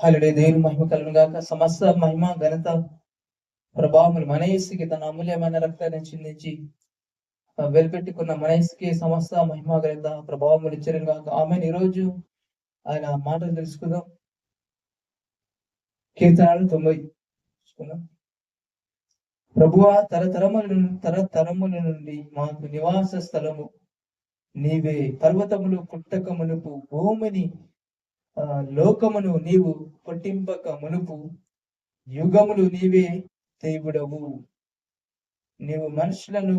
హల్లెలూయా. దేవుని మహిమ కలుగును గాక. సమస్త మహిమ ఘనత ప్రభావములు మన యేసుకి తన అమూల్యమైన రక్తాన్ని చిందించి వెలిపెట్టుకున్న మన యేసుకి సమస్త మహిమ ఘనత ప్రభావములు ఇచ్చారు గాక. ఆమె ఈరోజు ఆయన మాటలు తెలుసుకుందాం. కీర్తనలు 90 చూసుకుందాం. ప్రభువా, తరతరముల నుండి మాకు నివాస స్థలము నీవే. పర్వతములు పుట్టక మునుపు, భూమిని లోకమును నీవు పుట్టింపక మునుపు, యుగములు నీవే దేవుడవు. నీవు మనుషులను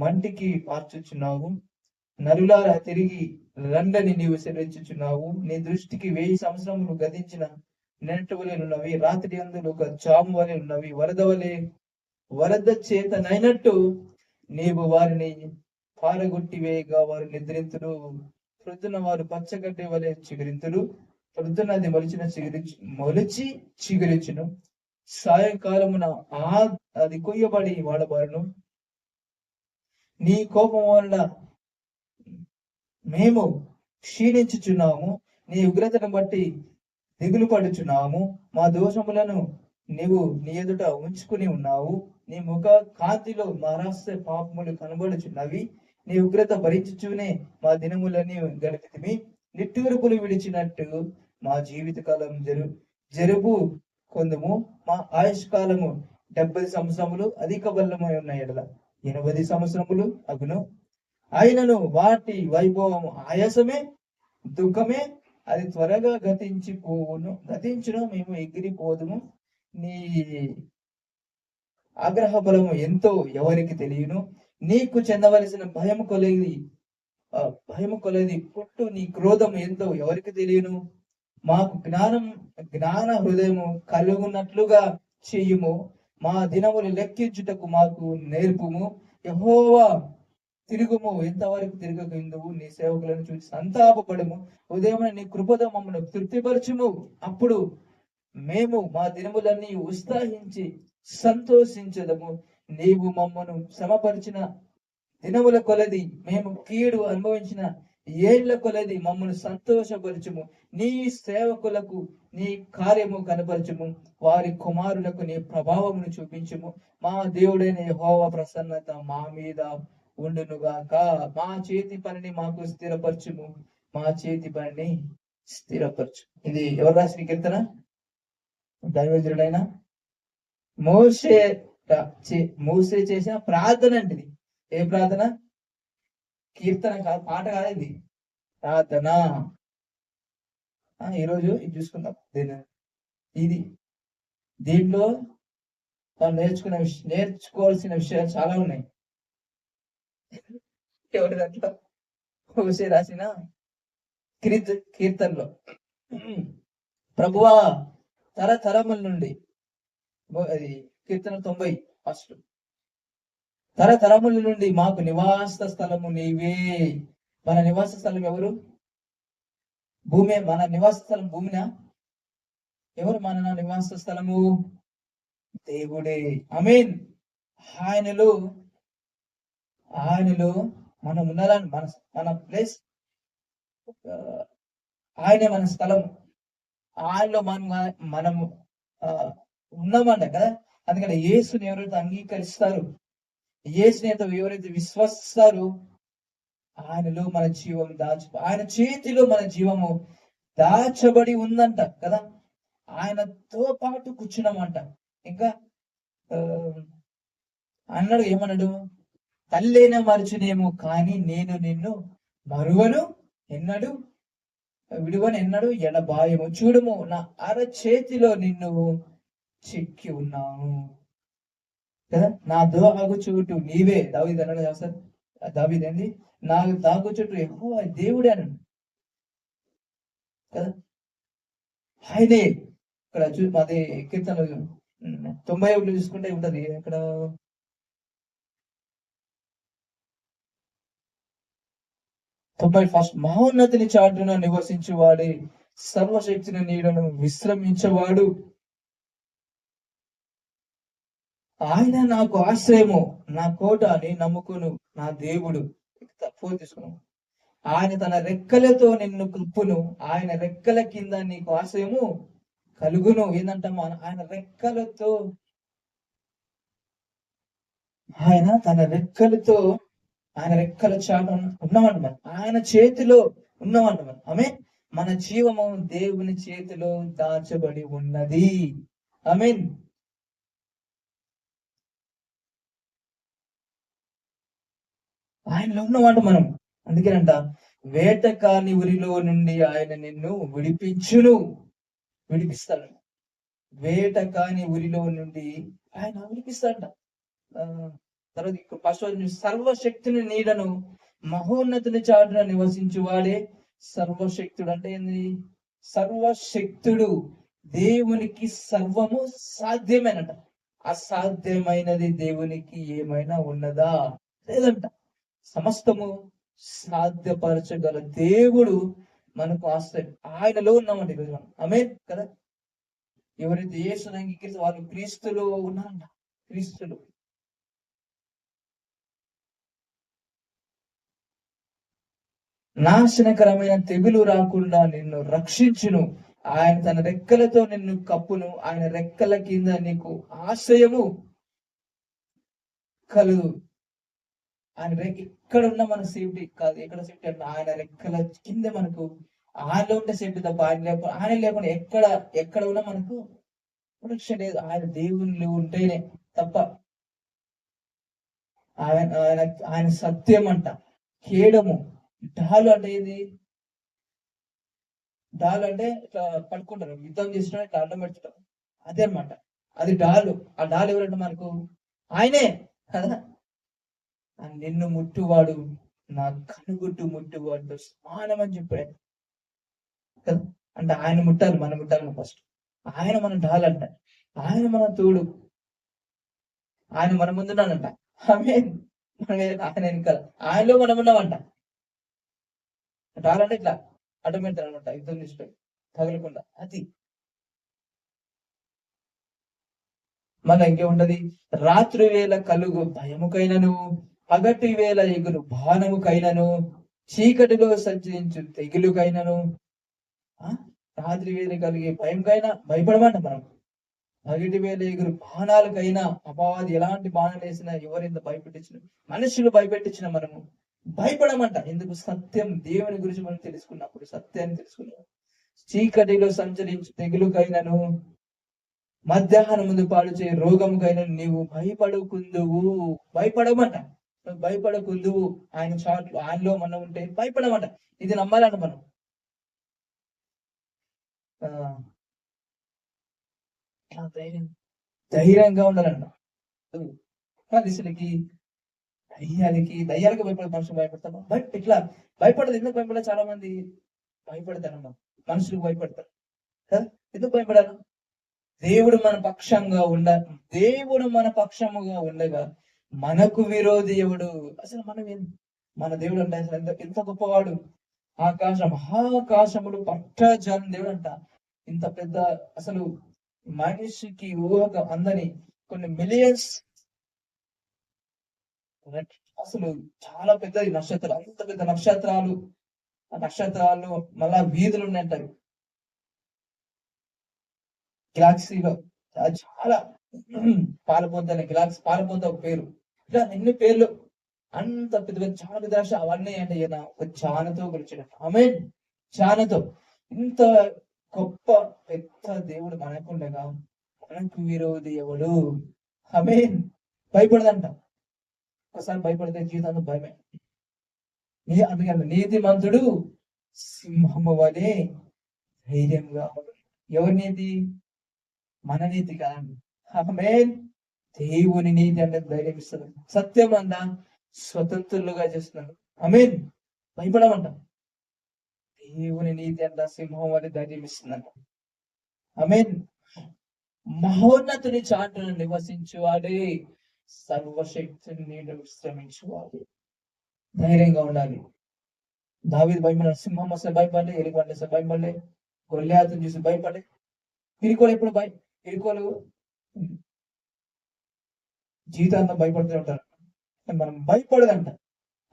మంటికి మార్చుచున్నావు, నరులారా తిరిగి రండని నీవు సెలవించుచున్నావు. నీ దృష్టికి 1000 సంవత్సరములు గతించిన నెనటి వలె ఉన్నవి, రాత్రి అందులో ఒక జాము వలె ఉన్నవి. వరద చేతనైనట్టు నీవు వారిని పారగొట్టివేయగా వారు నిద్రింతురు. ప్రొద్దున వారు పచ్చగడ్డి వలె చిగురింతురు. ప్రొద్దున అది మొలిచి చిగురించును. సాయంకాలమున అది కొయ్యబడి వాడబారును. నీ కోపం వలన మేము క్షీణించుచున్నాము, నీ ఉగ్రతను బట్టి దిగులు పడుచున్నాము. మా దోషములను నీవు నీ ఎదుట ఉంచుకుని ఉన్నావు. నీ ముఖ కాంతిలో మా రహస్య పాపములు కనబడుచున్నవి. నీ ఉగ్రత భరించుచూనే మా దినములని గడిపితిమి. నిట్టూర్పులు విడిచినట్టు మా జీవిత కాలం జరుపు కొందుము. మా ఆయుష్కాలము 70 సంవత్సరములు, అధిక బలమై ఉన్న ఎడల 80 సంవత్సరములు అగును. అయినను వాటి వైభవం ఆయాసమే, దుఃఖమే. అది త్వరగా గతించును, మేము ఎగిరిపోదుము. నీ ఆగ్రహ బలము ఎంతో ఎవరికి తెలియను. నీకు చెందవలసిన భయము కొలేది పుట్టు నీ క్రోధం ఎంతో ఎవరికి తెలియను. మాకు జ్ఞాన హృదయము కలుగునట్లుగా చెయ్యుము. మా దినములు లెక్కించుటకు మాకు నేర్పుము. యెహోవా, తిరుగుము, ఎంతవరకు తిరగకుందువు. నీ సేవకులను చూసి సంతాపపడము. ఉదయం నీ కృపతో మమ్మల్ని తృప్తిపరచుము. అప్పుడు మేము మా దినములన్నీ ఉత్సాహించి సంతోషించదము. నీవు మమ్మను శ్రమపరిచిన దినముల కొలది, మేము కీడు అనుభవించిన ఏళ్ల కొలది మమ్మను సంతోషపరచుము. నీ సేవకులకు నీ కార్యము కనపరచుము. వారి కుమారులకు నీ ప్రభావమును చూపించుము. మా దేవుడైన యెహోవా ప్రసన్నత మా మీద ఉండునుగాక. మా చేతి పనిని మాకు స్థిరపరచుము. మా చేతి పనిని స్థిరపరచు. ఇది ఎవరు రాసిన కీర్తన? దైవజనుడైన మోషే చేసిన ప్రార్థన అంటిది. ఏ ప్రార్థన? కీర్తన కాదు, పాట కాదు, ఇది ప్రార్థన. ఈరోజు ఇది చూసుకుందాం. దీంట్లో నేర్చుకోవాల్సిన విషయాలు చాలా ఉన్నాయి. ఎవరి దాంట్లో? మోషే రాసిన కీర్తనలో, ప్రభువా, తరతరముల నుండి, అది కీర్తన 90 ఫస్ట్. తరతరముల నుండి మాకు నివాస స్థలము నీవే. మన నివాస స్థలం ఎవరు? భూమే. మన నివాస స్థలం భూమినా? ఎవరు మన నివాస స్థలము? దేవుడే. ఆమేన్. ఆయనలో మనం ఉండాలని, మన ప్లేస్, ఆయనే మన స్థలం. ఆయనలో మనము ఉన్నామంట కదా. అందుకని యేసుని ఎవరైతే అంగీకరిస్తారు, యేసుని ఎవరైతే విశ్వసిస్తారో, ఆయనలో మన జీవం ఆయన చేతిలో మన జీవము దాచబడి ఉందంట కదా. ఆయనతో పాటు కూర్చున్నామంట. ఇంకా అన్నాడు, ఏమన్నాడు? తల్లైనా మరచునేమో, కానీ నేను నిన్ను మరువను ఎన్నడు, విడువను ఎన్నడు, ఎడబాయము. చూడుము, నా అరచేతిలో నిన్ను చెక్కి ఉన్నాను కదా. నా దాగుచోటు నీవే. దావీదు అన్నాడు కదా సార్, దావీదేంది? నా దాగుచోటు యెహోవా దేవుడే అన్నాడు కదా. ఆయనే. ఇక్కడ మాది కీర్తన 91 చూసుకుంటే ఉంటది. అక్కడ ఫస్ట్, మహోన్నతిని చాటున నివసించువాడే, సర్వశక్తిని నీడను విశ్రమించేవాడు. ఆయన నాకు ఆశ్రయము, నా కోట, అని నమ్ముకును నా దేవుడు. తప్పు తీసుకున్నాను. ఆయన తన రెక్కలతో నిన్ను కప్పును. ఆయన రెక్కల కింద నీకు ఆశ్రయము కలుగును. ఏంటంటే ఆయన రెక్కలతో, ఆయన తన రెక్కలతో, ఆయన రెక్కల చాటు ఉన్నవాడు మనం, ఆయన చేతిలో ఉన్నవాడు మనం. ఆమె మన జీవము దేవుని చేతిలో దాచబడి ఉన్నది. ఆమేన్. ఆయనలో ఉన్నవాడు మనం. అందుకేనంట, వేటకాని ఉరిలో నుండి ఆయన నిన్ను విడిపిస్తాడు. వేటకాని ఉరిలో నుండి ఆయన విడిపిస్తాడంట. తర్వాత ఫస్ట్ సర్వశక్తుని నీడను మహోన్నతుని చాటున నివసించు వాడే సర్వశక్తుడు. అంటే ఏంది? సర్వశక్తుడు. దేవునికి సర్వము సాధ్యమేనంట. అసాధ్యమైనది దేవునికి ఏమైనా ఉన్నదా? లేదంట. సమస్తము సాధ్యపరచగల దేవుడు మనకు ఆశ్రయం. ఆయనలో ఉన్నామండి ఈరోజు మనం. ఆమేన్ కదా. ఎవరైతే యేసుని అంగీకరిస్తే వాళ్ళు క్రీస్తులో ఉన్నారంట. క్రీస్తులు. నాశనకరమైన తెగులు రాకుండా నిన్ను రక్షించును. ఆయన తన రెక్కలతో నిన్ను కప్పును. ఆయన రెక్కల కింద నీకు ఆశ్రయము కలుగు. ఆయన ఇక్కడ ఉన్న మన సేఫ్టీ కాదు. ఎక్కడ సేఫ్టీ అంటే ఆయన రెక్కల కింద మనకు, ఆయనలో ఉంటే సేఫ్టీ తప్ప ఆయన లేకుండా ఎక్కడ ఉన్నా మనకు ప్రొటెక్షన్ లేదు. ఆయన దేవుళ్ళు ఉంటేనే తప్ప. ఆయన ఆయన ఆయన సత్యం అంట. కేడము. డాలు అంటే ఏది? డాలు అంటే ఇట్లా పడుకుంటారు, యుద్ధం చేసిన ఇట్లా అడ్డం పెడుతుంటారు. అదే అనమాట. అది డాలు. ఆ డాలు ఎవరంటే మనకు ఆయనే కదా. నిన్ను ముట్టువాడు నా కనుగుట్టు ముట్టువాడు సమానం అని చెప్పాడు కదా. అంటే ఆయన ముట్టాలి, మనం ముట్టాలి ఫస్ట్. ఆయన మన డాలంట. ఆయన మన తోడు. ఆయన మన ముందున్నాడంట. ఆమేన్. ఆయన వెనకాల, ఆయనలో మనం ఉన్నామంట. డాలంటే ఇట్లా అడ్డం పెడతాడు అనమాట, యుద్ధం చేసిపోయి తగలకుండా. అది మళ్ళీ ఇంకేముంటది? రాత్రి వేళ కలుగు భయముకైనను, పగటి వేళ ఎగురు బాణముకైనను, చీకటిలో సంచరించు తెగులుకైనను, రాత్రి వేళ కలిగే భయంకైనా భయపడమంట మనం. పగటి వేళ ఎగురు బాణాలకైనా, అపవాది ఎలాంటి బాణాలు వేసినా, ఎవరింత భయపెట్టించిన, మనుషులు భయపెట్టించిన మనము భయపడమంట. ఎందుకు? సత్యం, దేవుని గురించి మనం తెలుసుకున్నప్పుడు, సత్యాన్ని తెలుసుకున్నాం. చీకటిలో సంచరించు తెగులుకైనను, మధ్యాహ్నం ముందు పాడు చేయ రోగముకైనా నీవు భయపడకుందువు. భయపడమంట. భయపడకుందువు. ఆయన చాట్లు, ఆయనలో మనం ఉంటే భయపడమంట. ఇది నమ్మాలంట మనం. ధైర్యంగా ఉండాలంట. మనుషులకి దయ్యాలకి భయపడే మనుషులు భయపడతారు. బట్ ఇట్లా భయపడదు. ఎందుకు భయపడాలి? చాలా మంది భయపడతారమ్మా. మనుషులకు భయపడతారు కదా. ఎందుకు భయపడాలి? దేవుడు మన పక్షముగా ఉండగా మనకు విరోధి ఎవడు? అసలు మన దేవుడు అంటే అసలు ఎంత గొప్పవాడు. మహాకాశములు పట్టజాలని దేవుడు అంట. ఇంత పెద్ద, అసలు మనిషికి ఊహక అందని కొన్ని మిలియన్స్, అసలు చాలా పెద్ద నక్షత్రాలు, అంత పెద్ద నక్షత్రాలు. ఆ నక్షత్రాలు మళ్ళా వీధులు ఉన్నాయంటారు గెలాక్సీలో. చాలా పాలపొంత గెలాక్సీ, పాలపొంత ఒక పేరు. ఇట్లా ఎన్ని పేర్లు, అంత పెద్ద పెద్ద చాలా పెద్ద రాష్ట్రం. అవన్నీ అంటే ఈయన ఒక చానతో గురించాడు. ఆమేన్. చానతో. ఇంత గొప్ప పెద్ద దేవుడు మనకుండగా మనకు విరోధి ఎవడు? ఆమేన్. భయపడదంట. ఒకసారి భయపడితే జీవితంలో భయమే. అందుకని నీతిమంతుడు సింహము వలె ధైర్యంగా. ఎవరి నీతి? మన నీతి కాదండి. ఆమేన్. దేవుని నీతి అంటే ధైర్యం ఇస్తుంది. సత్యం అంట స్వతంత్రులుగా చేస్తున్నాడు. ఆమేన్. భయపడమంట. దేవుని నీతి అంట సింహం వలె ధైర్యం ఇస్తుందంట. ఆమేన్. మహోన్నతుని చాటును నివసించువాడే సర్వశక్తిని నీడ విశ్రమించువాడు. ధైర్యంగా ఉండాలి. దావీదు భయపడ్డాడు. సింహం వస్తే భయపడలే, ఎలుగుబంటి వస్తే భయపడలే, గొల్లియాతును చూసి భయపడలే. పిరికోలు ఎప్పుడు పిరికోలు జీవితాంతం భయపడుతూ ఉంటారు. మనం భయపడదంట.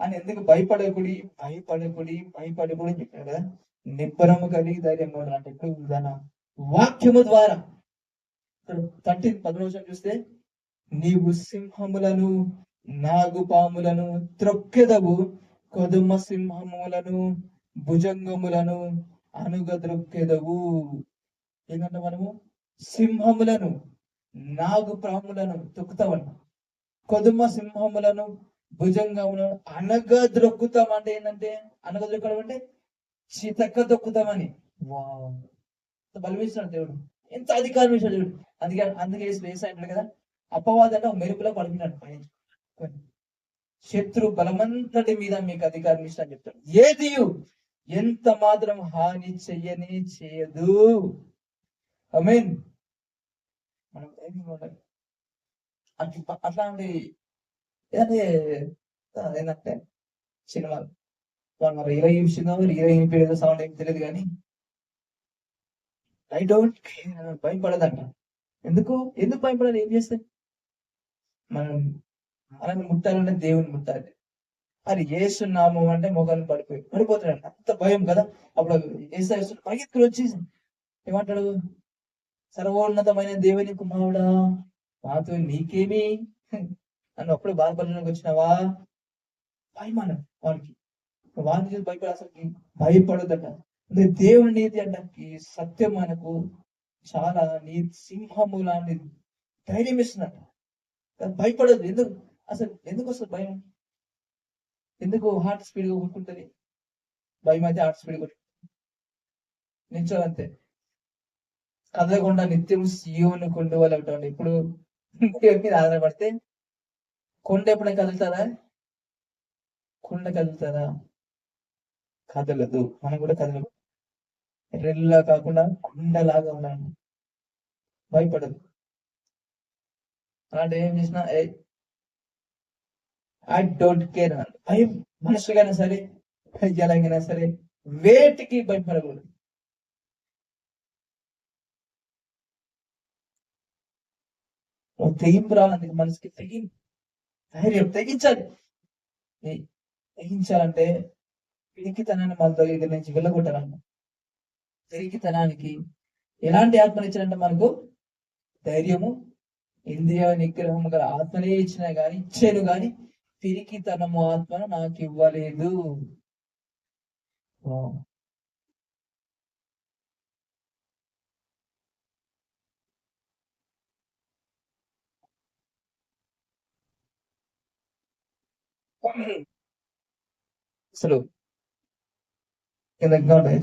అని ఎందుకు? భయపడకుడి అని చెప్పాడు కదా. నిబ్బరము కలిగి ధైర్యంగా ఉండాలంటే ఎప్పుడు విధానం వాక్యము ద్వారా 13 చూస్తే నీవు సింహములను నాగుపాములను త్రొక్కెదవు, కొదుమ సింహములను భుజంగములను అనుగద్రొక్కెదవు. ఏంటంటే మనము సింహములను నాగుపాములను తొక్కుతామన్న, కొదుమ సింహములను భుజంగములను అనగద్రొక్కుతాం. అంటే ఏంటంటే అనగద్రొక్కడం అంటే చితక్క దొక్కుతామని. బలమిస్తున్నాడు దేవుడు, ఎంత అధికారం ఇచ్చాడు దేవుడు. అందుకే వేసా అంటాడు కదా, అపవాదంటే ఒక మెరుపులో పడిపోయినాడు పైన. శత్రు బలమంతటి మీద మీకు అధికారం ఇష్టం అని చెప్తాడు. ఏది ఎంత మాత్రం హాని చెయ్యని చేయదు. ఆమేన్. మనం అట్లాంటి ఏంటంటే సినిమాలు మరి హీరోయిన్ హీరోయిన్ పేరు సౌండ్ ఏం తెలియదు కానీ ఐ డోంట్ కేర్, భయపడదంట. ఎందుకు భయపడాలి? ఏం చేస్తే మనం ముట్టాలంటే దేవుని ముట్టాలి. అది ఏసునామం అంటే మొగాన్ని పడిపోతాడంట. అంత భయం కదా. అప్పుడు ఏసు పరిగెత్తులు వచ్చి ఏమంటాడు, సర్వోన్నతమైన దేవుని కుమారుడా మాతో నీకేమి, నన్ను అప్పుడు బాధపడడానికి వచ్చినావా? భయమాన వానికి, వాడిని చూసి భయపడ, అసలు భయపడదట. అంటే దేవుని నీతి అంటే సత్యం మనకు చాలా నీతి సింహము లాంటి ధైర్యం ఇస్తున్నట్ట. భయపడదు. ఎందుకు వస్తుంది భయం? ఎందుకు హార్ట్ స్పీడ్ గా కొట్టుకుంటుంది? భయం అయితే హార్ట్ స్పీడ్ కొట్టు నిల్చోదంతే. కదలకుండా నిత్యం సీయోను కొండ వాళ్ళు ఉంటామండి. ఇప్పుడు మీద ఆధారపడితే కొండ ఎప్పుడైనా కదులుతారా? కొండ కదులుతారా? కదలదు. మనం కూడా కదలదు. రెల్లా కాకుండా కొండలాగా ఉన్నాను, భయపడదు. అలాంటి ఏం చేసినా ఐ డోంట్ కేర్ అన్నాడు. భయం మనుషులుగైనా సరే ఎలాగైనా సరే వేటికి భయపడకూడదు. తెగింపు రావాలి మనసుకి. ధైర్యం తెగించాలి. తెగించాలంటే పిరికితనాన్ని మనతో దగ్గర నుంచి వెళ్ళగొట్టాలన్న. పిరికితనానికి ఎలాంటి ఆత్మని ఇచ్చాడంటే మనకు ధైర్యము, ఇంద్రియ నిగ్రహం గల ఆత్మనే ఇచ్చాను గాని పిరికితనము ఆత్మను నాకు ఇవ్వలేదు. అసలు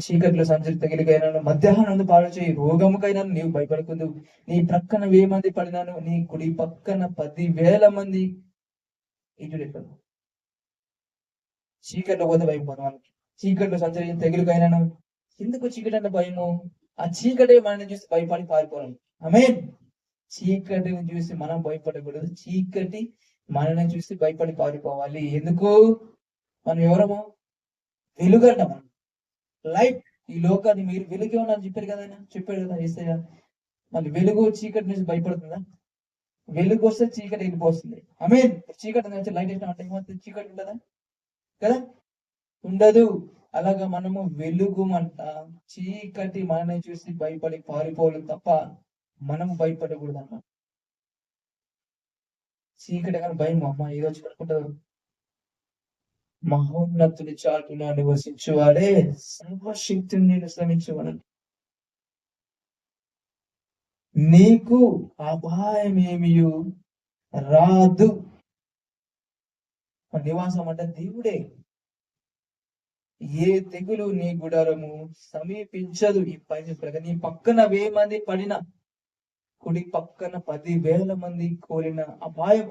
చీకట్లో సంచరి తగిలికైనా మధ్యాహ్నం పాడు చేయి, రోగముకైనా నీవు భయపడకూడదు. నీ ప్రక్కన 1000 మంది పడినాను, నీ కుడి పక్కన 10,000 మంది ఇటు. చీకట్లో పోతే భయపోదు మనకి. చీకట్లో సంచరి తెగులుకైనాను. ఎందుకు చీకటి అంటే భయము? ఆ చీకటి మనల్ని చూసి భయపడి పారిపోవాలి. ఆమేన్. చీకటిని చూసి మనం భయపడకూడదు. చీకటి మనల్ని చూసి భయపడి పారిపోవాలి. ఎందుకు? మనం ఎవరము? వెలుగంట. మనం లైట్. ఈ లోకాన్ని మీరు వెలుగే ఉన్నారని చెప్పారు కదా, ఆయన చెప్పాడు కదా యేసయ్య. మళ్ళీ వెలుగు చీకటి నుంచి భయపడుతుందా? వెలుగు వస్తే చీకటి వెళ్ళిపోతుంది. ఆమేన్. చీకటి నుంచి లైట్ వేసినామంటే ఏమవుతుంది? చీకటి ఉంటుందా? కదా, ఉండదు. అలాగా మనము వెలుగుమంట. చీకటి మనల్ని చూసి భయపడి పారిపోవాలి తప్ప మనము భయపడకూడదు అన్నమాట. చీకటి కానీ భయం అమ్మ ఏదో చూడుకుంటారు. మహోన్నతుని చాటున నివసించువాడే సర్వశక్తిని నేను శ్రమించవను. నీకు అపాయమేమి రాదు. నివాసం అంటే దేవుడే. ఏ తెగులు నీ గుడారము సమీపించదు. ఈ పైన నీ పక్కన 1000 మంది పడిన, కుడి పక్కన 10,000 మంది కోరిన అపాయం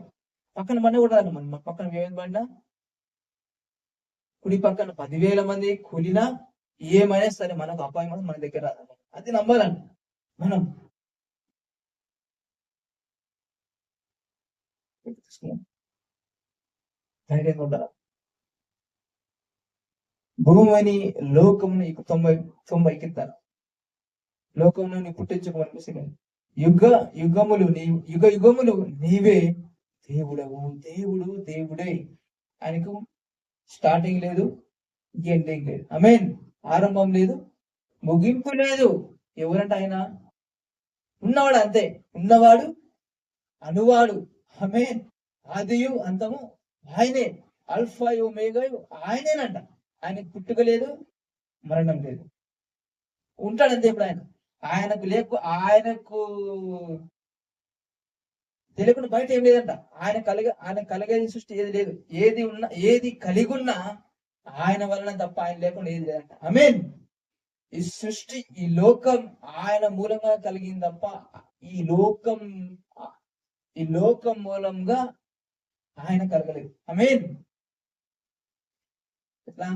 పక్కన మన కూడా మన పక్కన 1000 పడినా, కుడి పక్కన 10,000 మంది కూలినా ఏమైనా సరే మనకు అపాయం మన దగ్గర రాదు. అది నమ్మాలండి మనం. ధైర్యంగా ఉండాలి. భూమిని లోకముని 90 ఎక్కిస్తాను. లోకంలో నీ పుట్టించుకోమనిపిస్తుంది. యుగములు నీవే దేవుడవు. దేవుడే. ఆయనకు స్టార్టింగ్ లేదు, ఎండింగ్ లేదు. ఆమేన్. ఆరంభం లేదు, ముగింపు లేదు. ఎవరంటే ఆయన ఉన్నవాడు, అంతే. ఉన్నవాడు, అనువాడు, ఆమేన్. ఆదియు అంతము ఆయనే, ఆల్ఫా ఒమేగా ఆయనేనంట. ఆయనకు పుట్టుక లేదు, మరణం లేదు. ఉంటాడు అంతే. ఇప్పుడు ఆయనకు తెలియకుండా బయట ఏం లేదంట. ఆయన కలిగేది సృష్టి ఏది లేదు. ఏది కలిగి ఉన్నా ఆయన వలన తప్ప ఆయన లేకుండా ఏది లేదంట. ఆమేన్. ఈ సృష్టి, ఈ లోకం ఆయన మూలంగా కలిగింది తప్ప ఈ లోకం మూలంగా ఆయన కలగలేదు. ఆమేన్. ఎట్లా?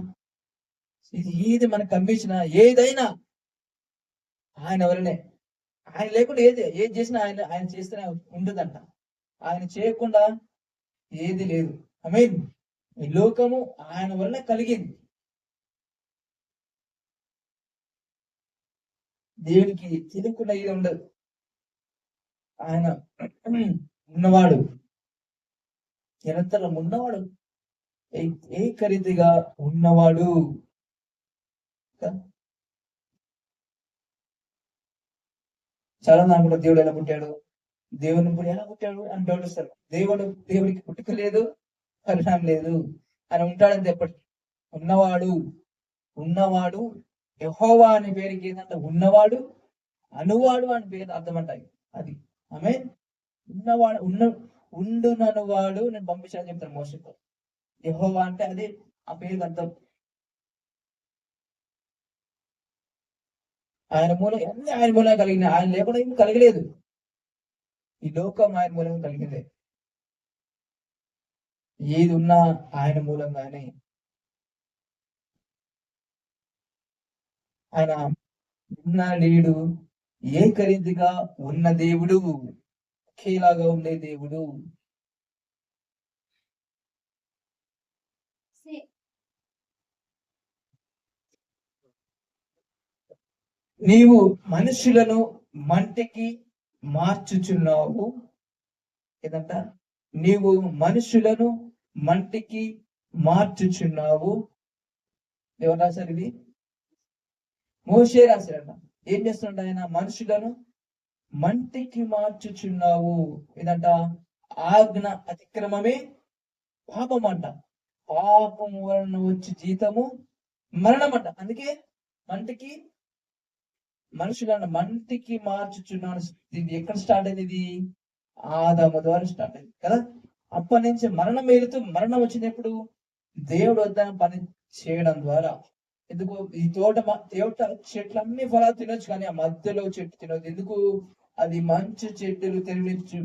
ఏది మనకు కనిపించినా ఏదైనా ఆయన వలనే. ఆయన లేకుండా ఏది చేసినా ఆయన చేస్తూనే ఉంటుందంట. ఆయన చేయకుండా ఏది లేదు. ఆమేన్. ఈ లోకము ఆయన వల్ల కలిగింది. దేవునికి తెలియకుండా ఇది ఉండదు. ఆయన ఉన్నవాడు, నిరంతరం ఉన్నవాడు, ఏకరీతిగా ఉన్నవాడు. చాలా అనుకుంటారు దేవుడు ఎలా పుట్టాడు, దేవుని ఇప్పుడు ఎలా పుట్టాడు అని డౌట్ వస్తారు. దేవుడికి పుట్టుక లేదు, పరిణామం లేదు. ఆయన ఉంటాడని ఎప్పటికీ. ఉన్నవాడు యెహోవా అనే పేరుకి ఏంటంటే ఉన్నవాడు, అనువాడు అని పేరు అర్థం అంటాయి. అది ఆమె ఉన్నవాడు, ఉండుననువాడు నేను పంపించాలని చెప్తాను మోసతో. యెహోవా అంటే అది ఆ పేరుకి అర్థం. ఆయన మూలంగా అన్ని ఆయన మూలంగా కలిగిన, ఆయన లేకుండా ఏం కలగలేదు. ఈ లోకం ఆయన మూలంగా కలిగిందే. ఏది ఉన్నా ఆయన మూలంగానే. ఆయన ఉన్న లేడు, ఏకరీతిగా ఉన్న దేవుడు, ఒకేలాగా ఉండే దేవుడు. నీవు మనుషులను మంటికి మార్చుచున్నావు. ఏదంట? నీవు మనుషులను మంటికి మార్చుచున్నావు. ఎవరు రాశారు ఇది? మోషే రాశారట. ఏం చేస్తున్నాడు ఆయన? మనుషులను మంటికి మార్చుచున్నావు. ఇదంట ఆజ్ఞ అతిక్రమమే పాపం అంట. పాపం వలన వచ్చి జీతము మరణం అంట. అందుకే మనుషులను మంటికి మార్చుచున్నాను. ఇది ఎక్కడ స్టార్ట్ అయింది? ఇది ఆదాము ద్వారా స్టార్ట్ అయింది కదా. అప్పటి నుంచి మరణం వచ్చినప్పుడు దేవుడు వద్ద పని చేయడం ద్వారా. ఎందుకు? ఈ తోట చెట్లన్నీ ఫలాలు తినొచ్చు, కానీ ఆ మధ్యలో చెట్టు తినొద్దు. ఎందుకు? అది మంచి చెట్టులు తెలియచ్చు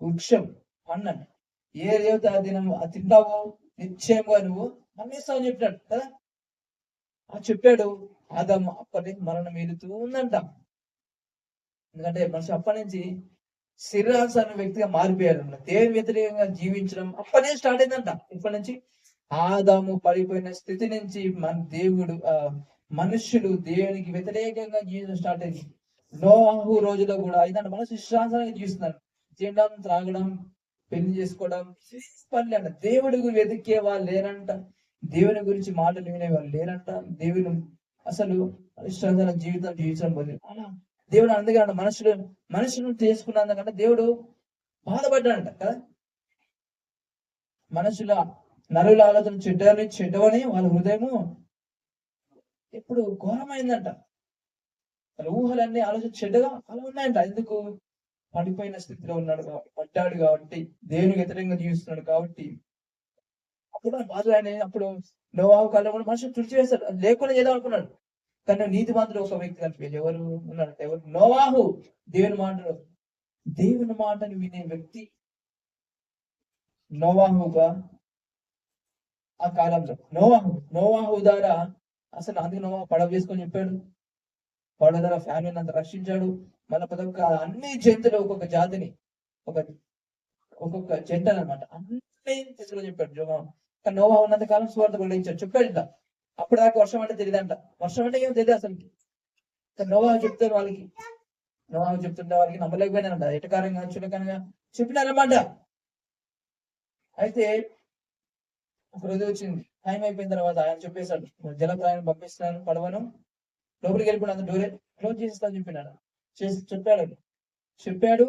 వృక్షం అన్నాడు. ఏ దేవత అది తింటావో నిశ్చయంగా నువ్వు మరణిస్తావు చెప్పినాడు కదా. చెప్పాడు. ఆదాము అప్పటి మరణం ఎదుగుతూ ఉందంట. ఎందుకంటే మనిషి అప్పటి నుంచి శరీరానుసార వ్యక్తిగా మారిపోయాడు. దేవుని వ్యతిరేకంగా జీవించడం అప్పటి స్టార్ట్ అయిందంట. ఇప్పటి నుంచి ఆదాము పడిపోయిన స్థితి నుంచి మనుషులు దేవునికి వ్యతిరేకంగా జీవించడం స్టార్ట్ అయింది. నోవాహు రోజులో కూడా ఇదంటే మనసు ఇష్టానుసారంగా జీవిస్తున్నారు. తినడం, త్రాగడం, పెళ్లి చేసుకోవడం పనులు అంట. దేవుడి వెతికే వాళ్ళు లేరంట. దేవుని గురించి మాటలు వినే వాళ్ళు లేరంట. దేవుని అసలు ఇష్టానుసార జీవితం జీవించడం పోలేదు. అలా దేవుడు అందుకే మనుషులను చేసుకున్నందుకంటే దేవుడు బాధపడ్డాడంట కదా. నరుల ఆలోచన చెడ్డవని వాళ్ళ హృదయము ఎప్పుడు ఘోరమైందంట. వాళ్ళ ఊహలన్నీ ఆలోచన చెడ్డగా అలా ఉన్నాయంట. ఎందుకు? పడిపోయిన స్థితిలో ఉన్నాడు కాబట్టి, పడ్డాడు కాబట్టి, దేవునికి వ్యతిరేకంగా జీవిస్తున్నాడు కాబట్టి. అప్పుడు అప్పుడు నోవాహు కాలంలో కూడా మనుషులు తుడిచివేస్తాడు. అది లేకుండా ఏదో అనుకున్నాడు. కానీ నీతి మాత్రం ఒక వ్యక్తి కనిపించాడు. ఎవరు ఉన్నాడంటే ఎవరు? నోవాహు. దేవుని మాటను వినే వ్యక్తి నోవాహుగా ఆ కాలంలో. నోవాహు ద్వారా అసలు అందుకు నోవాహు పడవ చేసుకొని చెప్పాడు. పడవ ద్వారా ఫ్యామిలీని అంతా రక్షించాడు. మన పదొక్క అన్ని జంతువులు ఒక్కొక్క జాతిని ఒక్కొక్క జంట అనమాట అన్ని తెలుగులో చెప్పాడు. కానీ నోవాహు ఉన్నంత కాలం స్వార్థ ప్రకటించాడు. చెప్పాడు ఇట్లా. అప్పుడు దాకా వర్షం అంటే తెలియదంట. వర్షం అంటే ఏమో తెలియదు అసలు. నోవాహు చెప్తారు వాళ్ళకి. నోవాహు చెప్తుంటే వాళ్ళకి నమ్మలేకపోయినారంట. ఎటకారంగా చులకనగా చెప్పినారన్నమాట. అయితే ఒక రోజు వచ్చింది. టైం అయిపోయిన తర్వాత ఆయన చెప్పేశాడు, జలప్రాయాన్ని పంపిస్తున్నాను, పడవను లోపలికి వెళ్ళిపోయిన డోరే క్లోజ్ చేసేస్తా చెప్పినాడు, చెప్పాడు.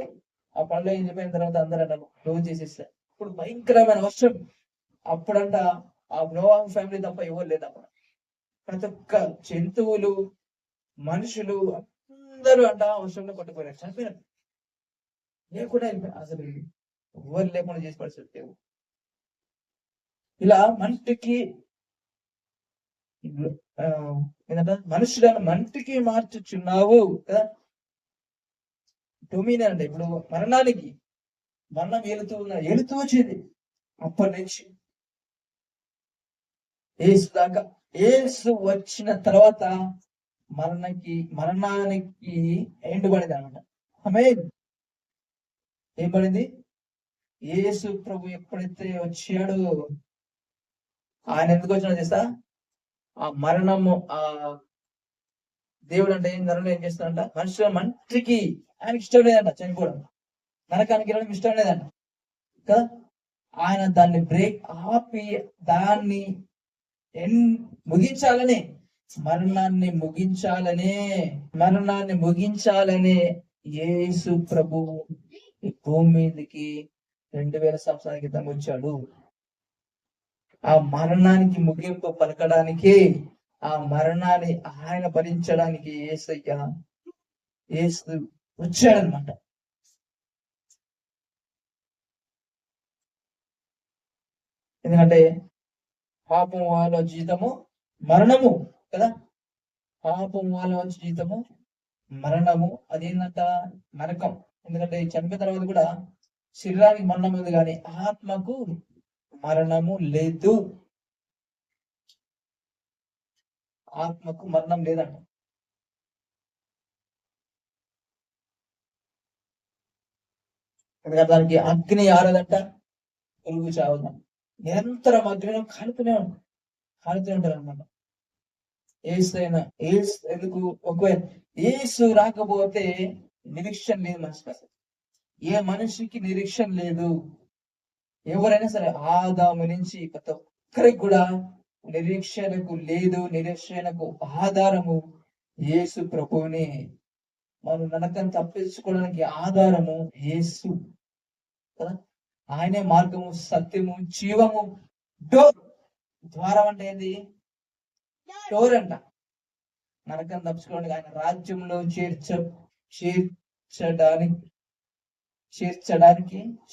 ఆ పనులు ఏం చెప్పిన తర్వాత అందరూ అన్నారు క్లోజ్ చేసేస్తా. ఇప్పుడు భయంకరమైన వర్షం. అప్పుడంట ఆ నోవాహు ఫ్యామిలీ తప్ప ఎవరు లేదు అప్పుడు. ప్రతి ఒక్క జంతువులు, మనుషులు అందరూ అంట వర్షంలో కొట్టుకుపోయారు, చనిపోయినారు. లేకుండా అసలు ఎవరు లేకుండా చేసి పరిస్థితి. ఇలా మనిషికి ఏంటంటే మనుషులను మంటికి మార్చుచున్నావు కదా. డొమినియన్ అంటే ఇప్పుడు మరణం వెళుతూ వచ్చేది అప్పటి నుంచి ఏసు దాకా. ఏసు వచ్చిన తర్వాత మరణానికి ఎండ్ పడింది అనమాట. ఆమె ఏం పడింది? ఏసు ప్రభు ఎప్పుడైతే వచ్చాడో, ఆయన ఎందుకు వచ్చినా చేస్తా, ఆ మరణము, ఆ దేవుడు అంటే ఏం చేస్తాడంట, మనుషుల మంటికి ఆయనకి ఇష్టం లేదంట చనిపోవడం, నరకానికి వెళ్ళడం ఇష్టం లేదంట కదా. ఆయన దాన్ని బ్రేక్ ఆపి దాన్ని మరణాన్ని ముగించాలనే యేసు ప్రభు ఈ భూమి మీదకి 2000 సంవత్సరాల క్రితం వచ్చాడు. ఆ మరణానికి ముగింపు పలకడానికి, ఆ మరణాన్ని ఆయన భరించడానికి యేసు వచ్చాడనమాట. ఎందుకంటే పాపం వాళ్ళ జీతము మరణము కదా. పాపం వాళ్ళ జీతము మరణము, అదేంటంట నరకం. ఎందుకంటే చనిపోయిన తర్వాత కూడా శరీరానికి మరణం ఉంది కానీ ఆత్మకు మరణము లేదు. ఆత్మకు మరణం లేదంట. ఎందుకంటే దానికి అగ్ని ఆరదంట, పురుగు చావదంట. నిరంతరం అగ్ని కాలుతూనే ఉంటారు అనమాట. ఎందుకు ఒకవేళ ఏసు రాకపోతే నిరీక్షణ లేదు మనిషికి. అసలు ఏ మనిషికి నిరీక్షణ లేదు. ఎవరైనా సరే ఆదాము నుంచి ప్రతి ఒక్కరికి కూడా నిరీక్షణకు లేదు. నిరీక్షణకు ఆధారము యేసు ప్రభువుని. మనం నరకం తప్పించుకోవడానికి ఆధారము యేసు కదా. ఆయనే మార్గము, సత్యము, జీవము. డోర్, ద్వారం అంటే ఏంది? డోర్ అంట. నరకం తప్పించుకోవడానికి, ఆయన రాజ్యంలో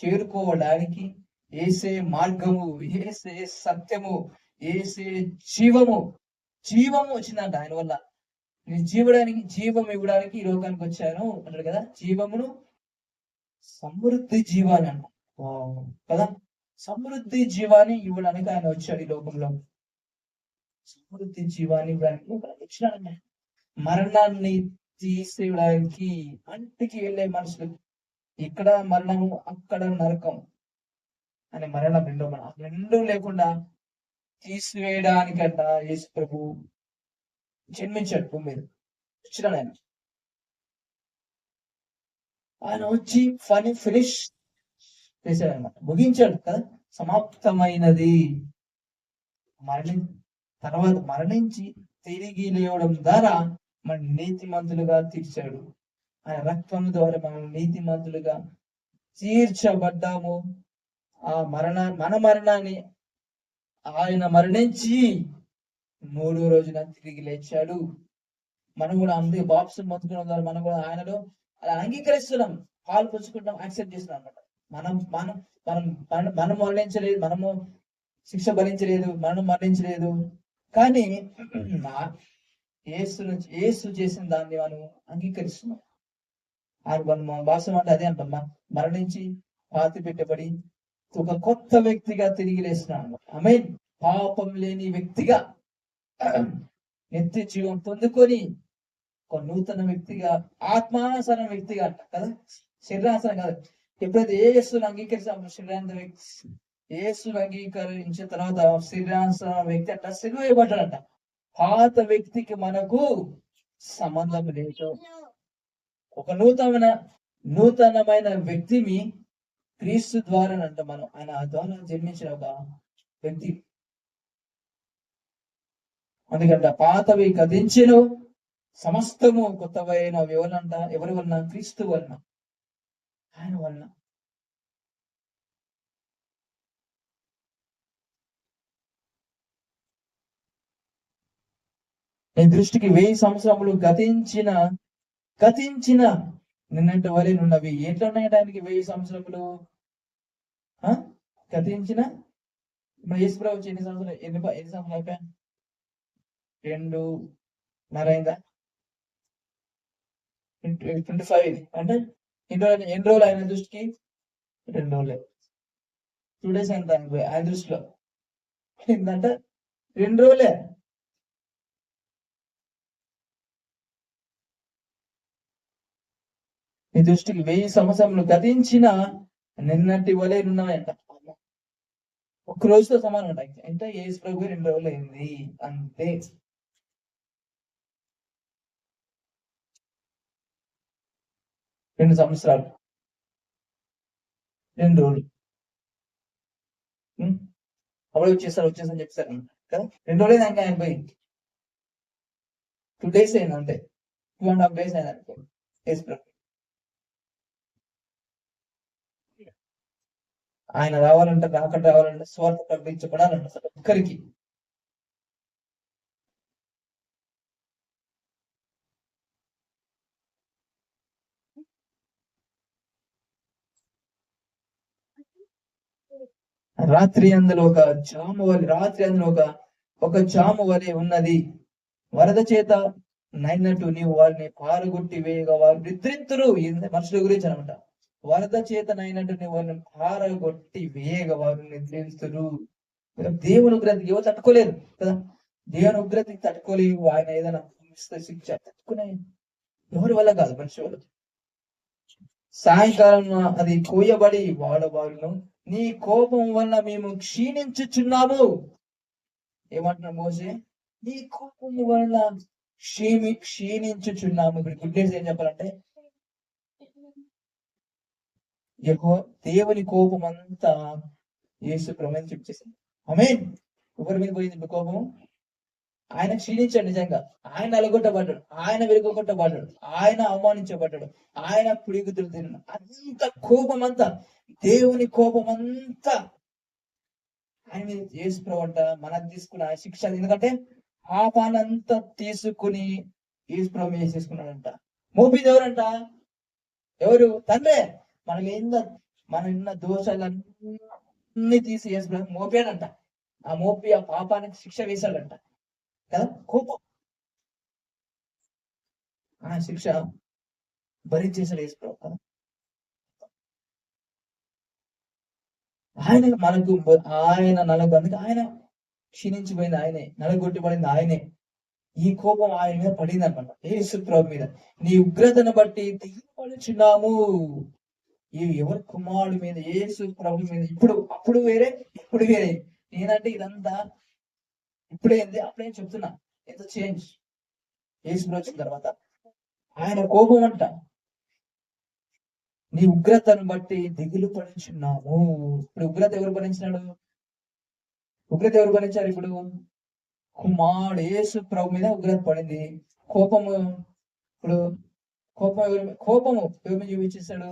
చేరుకోవడానికి ఏసే మార్గము, ఏసే సత్యము, ఏసే జీవము వచ్చిందంట ఆయన వల్ల. నేను జీవం ఇవ్వడానికి ఈ లోకానికి వచ్చాను అంటాడు కదా. జీవమును, సమృద్ధి జీవాన్ని అంట కదా. సమృద్ధి జీవాన్ని ఇవ్వడానికి ఆయన వచ్చాడు ఈ లోకంలో. సమృద్ధి జీవాన్ని ఇవ్వడానికి వచ్చినాడు. మరణాన్ని తీసేయడానికి అంటికి వెళ్ళే మనుషులు, ఇక్కడ మరణము అక్కడ నరకం అనే మరణం రెండు లేకుండా తీసివేయడానికంట యేసు ప్రభు జన్మించాడు భూమి మీద. వచ్చినాడు ఆయన వచ్చి ఫినిష్ చేశాడనమాట, ముగించాడు కదా. సమాప్తమైనది. మరణించి తిరిగి లేవడం ద్వారా మన నీతిమంతులుగా తీర్చాడు. ఆయన రక్తం ద్వారా మనం నీతిమంతులుగా తీర్చబడ్డాము. ఆ మన మరణాన్ని ఆయన మరణించి 3వ రోజున తిరిగి లేచాడు. మనం కూడా అందుకే బాప్టిజం పొందుకోవడం ద్వారా మనం కూడా ఆయనలో అలా అంగీకరిస్తున్నాం, పాలు పుచ్చుకుంటాం, యాక్సెప్ట్ చేస్తున్నాం అనమాట. మనం మరణించలేదు, మనము శిక్ష భరించలేదు, మనం మరణించలేదు. కానీ యేసు చేసిన దాన్ని మనం అంగీకరిస్తున్నాం. ఆయన భాషం అంటే అదే అంటమ్మా, మరణించి పాతి పెట్టబడి ఒక కొత్త వ్యక్తిగా తిరిగి లేస్తున్నాను. ఆమె పాపం లేని వ్యక్తిగా నిత్య జీవం పొందుకొని ఒక నూతన వ్యక్తిగా, ఆత్మాసన వ్యక్తిగా అంట కదా. శరీరాసనం కాదు. ఎప్పుడైతే యేసుని అంగీకరిస్తాము, యేసుని అంగీకరించిన తర్వాత శరీరాసన వ్యక్తి అంట సిలువ వేయబడ్డాడంట. పాత వ్యక్తికి మనకు సంబంధం లేదు. ఒక నూతనమైన వ్యక్తిని క్రీస్తు ద్వారా అంట మనం, ఆయన ద్వారా జన్మించిన ఒక వ్యక్తి. అందుకంట పాతవి గతించెను, సమస్తము కొత్తవైన ఎవరంట, ఎవరి వలన? క్రీస్తు వలన, ఆయన వలన. నీ దృష్టికి 1000 సంవత్సరములు గతించిన నిన్నటి వలె నున్నవి. ఎట్లా ఉన్నాయి ఆయనకి 1000 సంవత్సరములు? గతించిన యేసుప్రభు వచ్చి ఎన్ని సంవత్సరాలు అయిపోయా? 2.5 అయిందా? 25 అంటే ఎన్ని రోజులు ఆయన దృష్టికి? 2 రోజులే. 2 days ఎంత ఆయన దృష్టిలో? ఏంటంటే 2 రోజులే. నీ దృష్టికి 1000 సంవత్సరములు గతించిన నిన్నటి వలె ఉన్నాయంట. ఒక్క రోజుతో సమానం ఉంటాయి. అంటే యేసు ప్రభు 2 రోజులు అయింది అంతే. రెండు సంవత్సరాలు 2 రోజులు. అప్పుడు వచ్చేసారు చెప్పేసారు కదా. 2 రోజులు దానికి ఆయన పోయి 2 days అయింది అంతే. 2.5 days అయింది అనుకో యేసు ప్రభు. ఆయన రావాలంటే స్వార్థ ప్రకటించబడాలంట ఒక్కరికి. రాత్రి అందులో ఒక జాము వలె ఉన్నది. వరద చేత నైనట్టు నీవు వారిని పారగొట్టి వేయగా వారు నిద్రింతురు. మనుషుల గురించి అనమాట. వరద చేత నైనట్టు నీవు వారిని పారగొట్టి వేయగా వారు నిద్రింతురు. దేవుని ఉగ్రతకి ఎవరు తట్టుకోలేరు కదా. దేవుని ఉగ్రతకి తట్టుకోలేవు. ఆయన ఏదైనా శిక్ష తట్టుకునే ఎవరి వల్ల కాదు, మనిషి వల్ల. సాయంకాలం అది కోయబడి వాడవారును నీ కోపం వల్ల మేము క్షీణించుచున్నాము. ఏమంటున్నా మోసే? నీ కోపం వల్ల క్షీణించుచున్నాము. ఇప్పుడు గుడ్ న్యూస్ ఏం చెప్పాలంటే దేవుని కోపం అంతా యేసు ప్రభువుని చూపించేసింది. ఆమేన్. ఎవరి మీద పోయింది కోపం? ఆయన క్షీణించాడు నిజంగా. ఆయన అలగొట్టబడ్డాడు, ఆయన వెలుగొట్టబడ్డాడు, ఆయన అవమానించబడ్డాడు, ఆయన పుడిగుతులు తిన్నాడు. అంత కోపం అంతా, దేవుని కోపం అంతా ఆయన మీద యేసు ప్రభువు మనకు తీసుకున్న శిక్ష. ఎందుకంటే పాపానంతా తీసుకుని యేసు ప్రభు మీద చేసుకున్నాడంట. మోపింది ఎవరంట? ఎవరు? తండ్రే. మన దోషాలన్నీ తీసి యేసు ప్రభు మోపాడంట. ఆ మోపి ఆ పాపానికి శిక్ష వేశాడంట కదా. కోపం, ఆ శిక్ష భరించేశాడు యేసు ప్రభు కదా. ఆయన అందుకే ఆయన క్షీణించిపోయింది ఆయనే, నలగొట్టిపడింది ఆయనే. ఈ కోపం ఆయన మీద పడింది అనమాట, యేసు ప్రభు మీద. నీ ఉగ్రతను బట్టి దిగుపడుచున్నాము. ఎవరి కుమారుడి మీద? యేసు ప్రభు మీద. అప్పుడు వేరే, ఇప్పుడు వేరే. నేనంటే ఇదంతా ఇప్పుడేంది అప్పుడేం చెప్తున్నా. ఎంత చేంజ్ యేసు ప్రభు వచ్చిన తర్వాత. ఆయన కోపం అంట, నీ ఉగ్రతను బట్టి దిగులు పడుచున్నాము. ఇప్పుడు ఉగ్రత ఎవరు భరించినాడు? ఉగ్రత ఎవరు భరించారు? ఇప్పుడు కుమారుడు యేసు ప్రభు మీద ఉగ్రత పడింది. కోపము ఎవరిని చూపించేశాడు?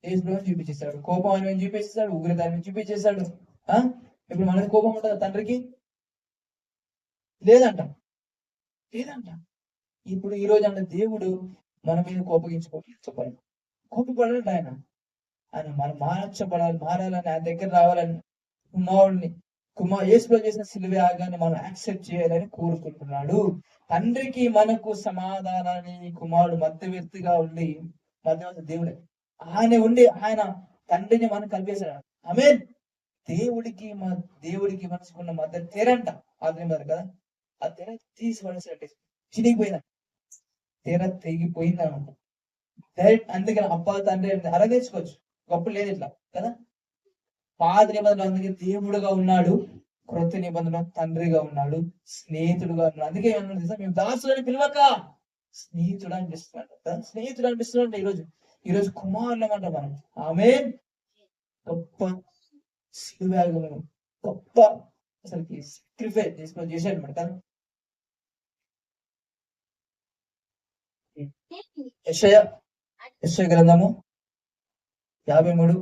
యేసు ప్రభు చూపించేశాడు. కోపం ఆయన చూపించేశాడు, ఉగ్రత ఆయన చూపించేశాడు. ఇప్పుడు మనకి కోపం ఉంటుందా తండ్రికి? లేదంట. ఇప్పుడు ఈ రోజు అంటే దేవుడు మన మీద కోపపడాలంట. ఆయన మనం మారాలని, ఆయన దగ్గర రావాలని, కుమారుడిని యేసులో చేసిన సిలువ యాగాన్ని మనం యాక్సెప్ట్ చేయాలని కోరుకుంటున్నాడు. తండ్రికి మనకు సమాధానాన్ని కుమారుడు మధ్యవర్తిగా ఉండి, మధ్యవర్తి దేవుడే. ఆయన తండ్రిని మనం కలిపేశాడు. ఆమేన్. దేవుడికి మనసుకున్న మధ్య తెరంట. ఆత్మ కదా. ఆ తెర తీసి పడేసినట్టే చినిగిపోయిందంట. తెర తెగిపోయిందనమాట. డైరెక్ట్. అందుకని అబ్బా తండ్రి అరగేసుకోవచ్చు. గొప్ప లేదు ఇట్లా కదా. పాత నిబంధనలు అందుకే దేవుడుగా ఉన్నాడు, క్రొత్త నిబంధన తండ్రిగా ఉన్నాడు, స్నేహితుడుగా ఉన్నాడు. అందుకే మేము దాసులని పిలవక స్నేహితుడు అనిపిస్తున్నాడు కదా. స్నేహితుడు అనిపిస్తున్నాడు ఈరోజు కుమారులు అన్నమాట మనం. ఆమేన్. గొప్ప శిలువయాగము, గొప్ప అసలుకి సాక్రిఫైస్ చేశాడు అనమాట కదా. యెషయా గ్రంథము 53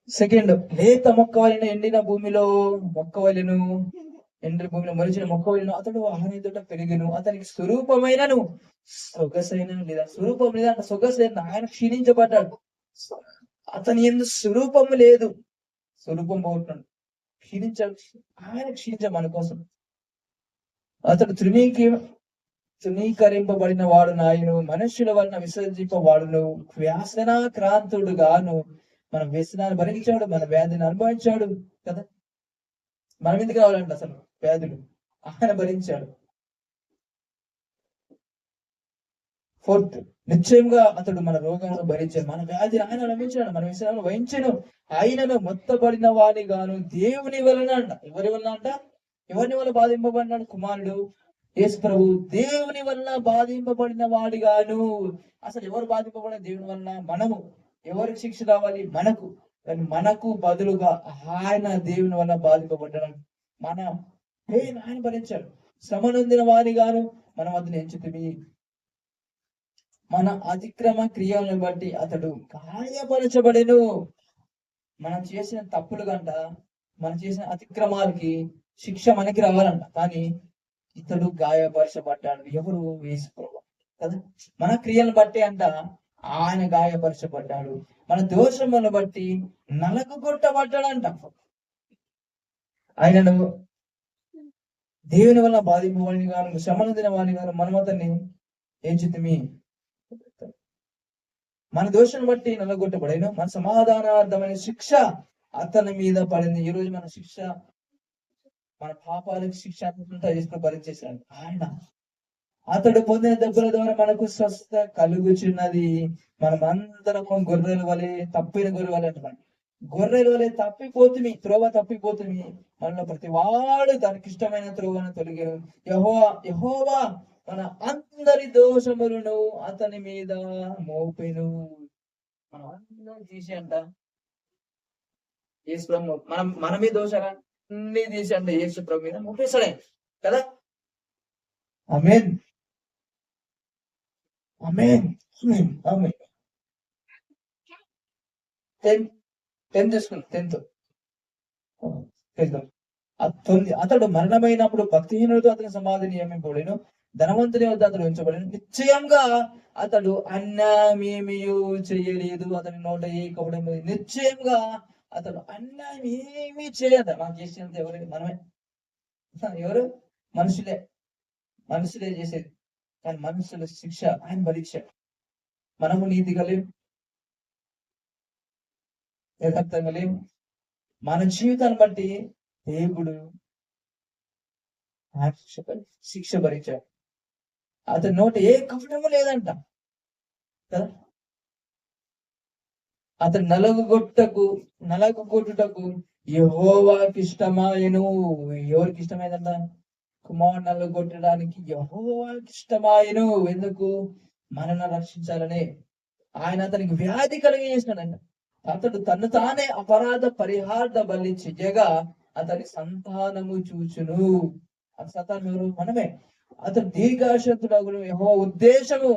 సెకండ్. లేత మొక్క వలన ఎండిన భూమిలో మొక్క వలెను, ఎండిన భూమిలో మొలిచిన మొక్క వలెను అతడు ఆహారం ఎదుట పెరిగెను. అతనికి స్వరూపమైనను సొగసైనను లేదా స్వరూపం లేదంట. సొగసైన ఆయన క్షీణించబడ్డాడు. అతని ఎందు స్వరూపము లేదు. స్వరూపం పోతున్నాడు, క్షీణించాడు. ఆయన క్షీణించ మన కోసం. అతడు తృణీకరింపబడిన వాడు నాయను, మనుష్యుల వలన విసర్జింపవాడును, వ్యాసన క్రాంతుడు గాను. మన వ్యసనాన్ని భరించాడు, మన వ్యాధిని అనుభవించాడు కదా. మనం ఎందుకు కావాలంట అసలు వ్యాధులు? ఆయన భరించాడు. ఫోర్త్, నిశ్చయంగా అతడు మన రోగాలను భరించాడు, మన వ్యాధిని ఆయన అనుభవించాడు, మన వ్యసనాలను వహించను. ఆయనను మొత్తబడిన వాడి గాను దేవుని వలన అంట. ఎవరి వలన అంట? ఎవరిని వల్ల బాధింపబడినాడు? కుమారుడు యేసు ప్రభు దేవుని వల్ల బాధింపబడిన వాడిగాను. అసలు ఎవరు బాధింపబడిన? దేవుని వల్ల. మనము ఎవరికి శిక్ష రావాలి? మనకు. కానీ మనకు బదులుగా ఆయన దేవుని వల్ల బాధింపబడ్డాడు. ఆయన భరించాడు. శ్రమ నొందిన వారిగాను మన వద్ద ఎంచుతుంది. మన అతిక్రమ క్రియలను బట్టి అతడు గాయపరచబడెను. మనం చేసిన తప్పులు కంట, మనం చేసిన అతిక్రమాలకి శిక్ష మనకి రావాలంట. కానీ ఇతడు గాయపరచబడ్డాడు. ఎవరు? యేసు ప్రభువు కదా. మన క్రియలను బట్టి అంట ఆయన గాయపరచబడ్డాడు. మన దోషములను బట్టి నలగొట్టబడ్డాడంట. ఆయనను దేవుని వల్ల బాధింపబడిన గాను, శ్రమను తిన వాడిని గాను మనం అతన్ని ఎంచుతిమి. మన దోషం బట్టి నలగొట్టబడిన మన సమాధానార్థమైన శిక్ష అతని మీద పడింది. ఈ రోజు మన శిక్ష, మన పాపాలకు శిక్ష చేసుకుని భరించేశాడు ఆయన. అతడు పొందిన దెబ్బల ద్వారా మనకు స్వస్థత కలుగుచున్నది. మనం అందరం గొర్రెల వలె, తప్పిన గొర్రెల వలె అంటున్నాం. గొర్రెల వలె తప్పిపోతుంది, త్రోవ తప్పిపోతుంది. మనలో ప్రతి వాడు తనకి ఇష్టమైన త్రోవను తొలగాను. యెహోవా మన అందరి దోషములను అతని మీద మోపెను. మనం అందరం తీసి అంట యేసు ప్రభు మన మీద దోషాలన్నీ తీసి అంట యేసు ప్రభు మీద మోపేశాడే కదా. ఆమేన్, ఆమేన్, ఆమేన్. 10 తీసుకుందాం. 10th అతడు మరణమైనప్పుడు భక్తిహీనులతో అతని సమాధిని నియమింపబడెను. ధనవంతుని వద్ద అతడు ఉంచబడెను. నిశ్చయంగా అతడు అన్యాయమేమీ చేయలేదు. అతని నోట ఏ కపటం లేదు. నిశ్చయంగా అతడు అన్యాయం ఏమీ చేయదు. మనం చేసినంత మనమే. ఎవరు? మనుషులే చేసేది. కానీ మనుషుల శిక్ష ఆయన భరించాడు. మనము నీతి కలిం, యథార్థంగా లేము. మన జీవితాన్ని బట్టి దేవుడు శిక్ష భరించాడు. అతని నోట ఏ కపటము లేదంట కదా. అతను నలగొట్టుటకు యెహోవాకి ఇష్టమాయెను. ఎవరికి ఇష్టమైందంట? కుమారుడు నలగొట్టడానికి యెహోవాకి ఇష్టమాయెను. ఎందుకు? మనల్ని రక్షించాలని. ఆయన అతనికి వ్యాధి కలిగజేసినాడంట. అతడు తను తానే అపరాధ పరిహార్థ బలి చెయ్యగా అతని సంతానము చూచును. ఆ సంతానం ఎవరు? మనమే. అతడు దీర్ఘాశంతుడగును. యెహోవా ఉద్దేశము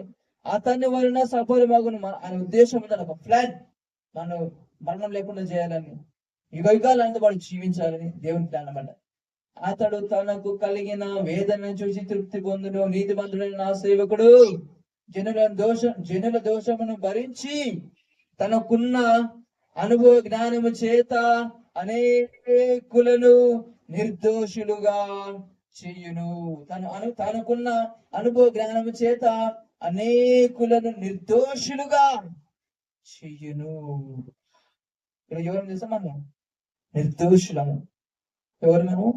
అతని వలన సఫలమగును. ఆయన ఉద్దేశం ఉందని, ఒక ప్లాన్. మనం మరణం లేకుండా చేయాలని, యుగాలంతా వాడు జీవించాలని దేవుని ప్లాన్ అన్నమాట. అతడు తనకు కలిగిన వేదన చూసి తృప్తి పొందును. నీతిమంతుడైన నా సేవకుడు జనుల దోషమును భరించి తనకున్న అనుభవ జ్ఞానము చేత అనేకులను నిర్దోషులుగా చేయును. తనకున్న అనుభవ జ్ఞానము చేత అనేకులను నిర్దోషులుగా చెయ్యును. ఎవరు తెలుసా? మనము నిర్దోషులము. ఎవరు? మనము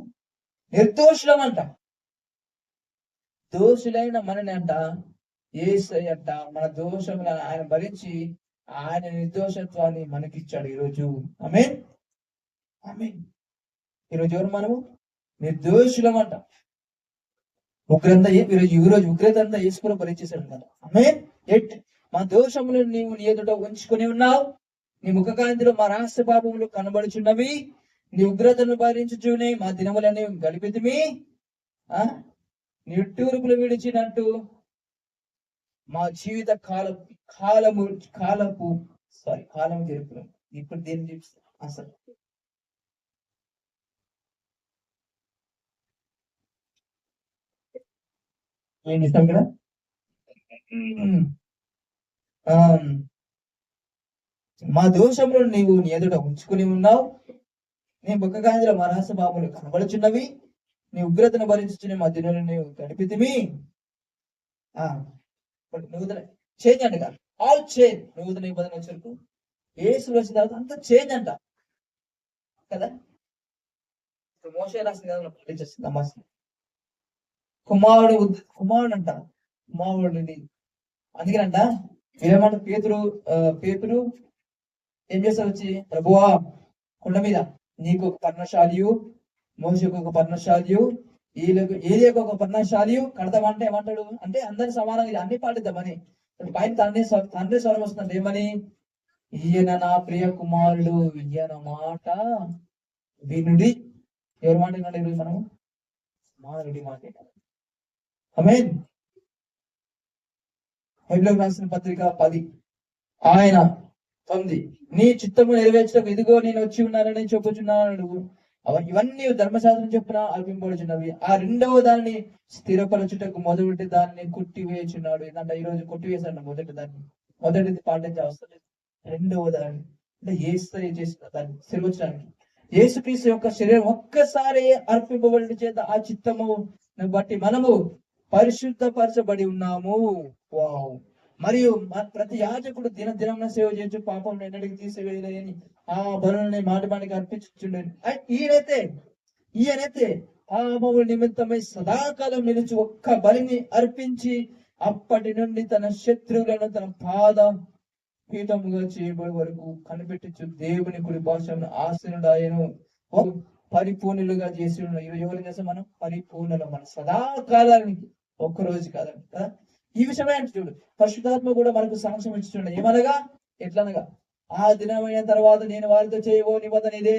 నిర్దోషులమంట. దోషులైన మనని అంట యేసయ్య అంట మన దోషములను ఆయన భరించి ఆయన నిర్దోషత్వాన్ని మనకిచ్చాడు ఈరోజు. ఆమేన్, ఆమేన్. ఈరోజు ఎవరు? మనము నిర్దోషులమంట. ఈరోజు ఉగ్రత అంతా యేసుప్రభు భరించేశాడు అనమాట. ఆమేన్. మా దోషములను నీవు నీ ఎదుట ఉంచుకొని ఉన్నావు. నీ ముఖకాంతిలో మా రహస్య పాపములు కనబడుచున్నవి. నీ ఉగ్రతను భరించుచునే మా దినములని గడిపితిమి. ఆ నిట్టూర్పులు విడిచినట్టు మా జీవిత కాలము జరుపులు. ఇప్పుడు దేన్ని చూపిస్తా అసలు ఏం చేస్తాం ఇక్కడ? మా దోషములు నీవు నీ ఎదుట ఉంచుకుని ఉన్నావు. నీ బొక్క గాంజల మా రహస్య బాబులు కనబడుచున్నవి. నీ ఉగ్రతను భరించుచున్న మా దినులను నీవు గడిపితివి. నూతన చేంజ్ అంట కాదు, ఆల్ చేంజ్. నూతన నిబంధన వచ్చేందుకు ఏసు వచ్చిన తర్వాత అంత చేంజ్ అంట కదా. మోసే రాసిన కదా పాటించేస్తుంది అమ్మాసి. కుమారుడు అంట, కుమారుడిని. అందుకేనంట ఏమంట పేతురు ఏం చేస్తారు వచ్చి, ప్రభువా కొండ మీద నీకు ఒక పర్ణశాలియు, మోసకు ఒక పర్ణశాలియు, ఏలియాకు ఒక పర్ణశాలియు కడతామంటే ఏమంటాడు అంటే అందరి సమానంగా అన్ని పాటిద్దామని. పైన తండ్రి స్వరం వస్తుందంటే ఏమని, ఈయన నా ప్రియ కుమారుడు, ఈయన మాట వినుడి. ఎవరి మాట వినండి ఈరోజు మనము? కుమారుడి మాట. ఆమేన్. హెబ్రోను రాసిన పత్రిక 10 ఆయన 9 నీ చిత్తము నెరవేర్చడం ఇదిగో నేను వచ్చి ఉన్నానని చెప్పుచున్నాడు. ఇవన్నీ ధర్మశాస్త్రం చెప్పున అల్పింపబడుచున్నవి. ఆ రెండవ దానిని స్థిరపరచుటకు మొదటి దాన్ని కొట్టివేయుచున్నాడు. ఏంటంటే ఈరోజు కొట్టివేశాడు మొదటిది పాటించే అవసరం లేదు. రెండవ దాన్ని అంటే ఏసు చేసిన దాన్ని స్థిరపరచడానికి యేసుక్రీస్తు యొక్క శరీరం ఒక్కసారి అర్పింపబడి చేత ఆ చిత్తము బట్టి మనము పరిశుద్ధపరచబడి ఉన్నాము. మరియు ప్రతి యాజకుడు దినం సేవ చేయొచ్చు, పాపం ఎన్నడికి తీసివేయలేని ఆ బలులని మాటికి అర్పించుండే. ఈయనైతే పాపముల నిమిత్తమై సదాకాలం నిలిచి ఒక్క బలిని అర్పించి అప్పటి నుండి తన శత్రువులను తన పాద పీఠముగా చేయబడి వరకు కనిపెట్టచ్చు దేవుని కుడి భాషను ఆశీనుడాయను పరిపూర్ణులుగా చేసి ఉన్నాడు. ఎవరు చేస్తాం మనం? పరిపూర్ణులు. మన సదాకాలానికి ఒక్కరోజు కాదండి కదా. ఈ విషయమే అంటే చూడు, పరిశుద్ధాత్మ కూడా మనకు సాక్ష్యం ఇచ్చుండ. ఏమనగా ఎట్లనగా, ఆ దినమైన తర్వాత నేను వారితో చేయబో నిబంధన ఇదే,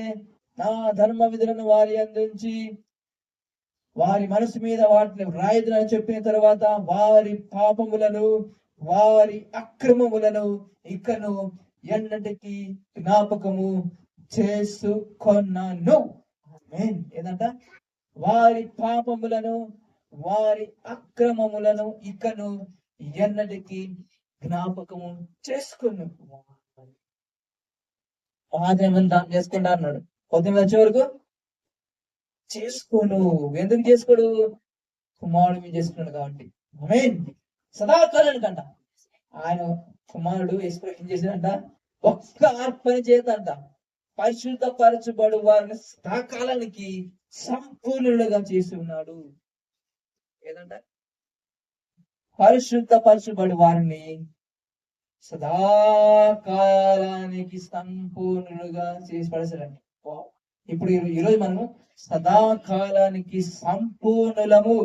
నా ధర్మ విధులను వారి అందించి వారి మనసు మీద వాటిని వ్రాయదునని చెప్పిన తర్వాత వారి పాపములను వారి అక్రమములను ఇకను ఎన్నటికి జ్ఞాపకము చేసుకొనను. ఏదంట? వారి పాపములను వారి అక్రమములను ఇకను ఎన్నటికి జ్ఞాపకము చేసుకును. దానం చేసుకుంటా అన్నాడు. 19 వచ్చే వరకు చేసుకోను. ఎందుకు చేసుకోడు? కుమారుడు మీద చేసుకున్నాడు కాబట్టి. ఆమేన్. సదాకాలానికంట ఆయన కుమారుడు ఏం చేశాడంట? ఒక్క అర్పణ చేతంట పరిశుద్ధపరచబడు వారిని సదాకాలానికి సంపూర్ణులుగా చేసి ఉన్నాడు. ఏదంట? పరిశుద్ధపరచబడి వారిని సదాకాలానికి సంపూర్ణులుగా చేసి పడేశాడండి. ఇప్పుడు ఈరోజు మనము సదాకాలానికి సంపూర్ణులము,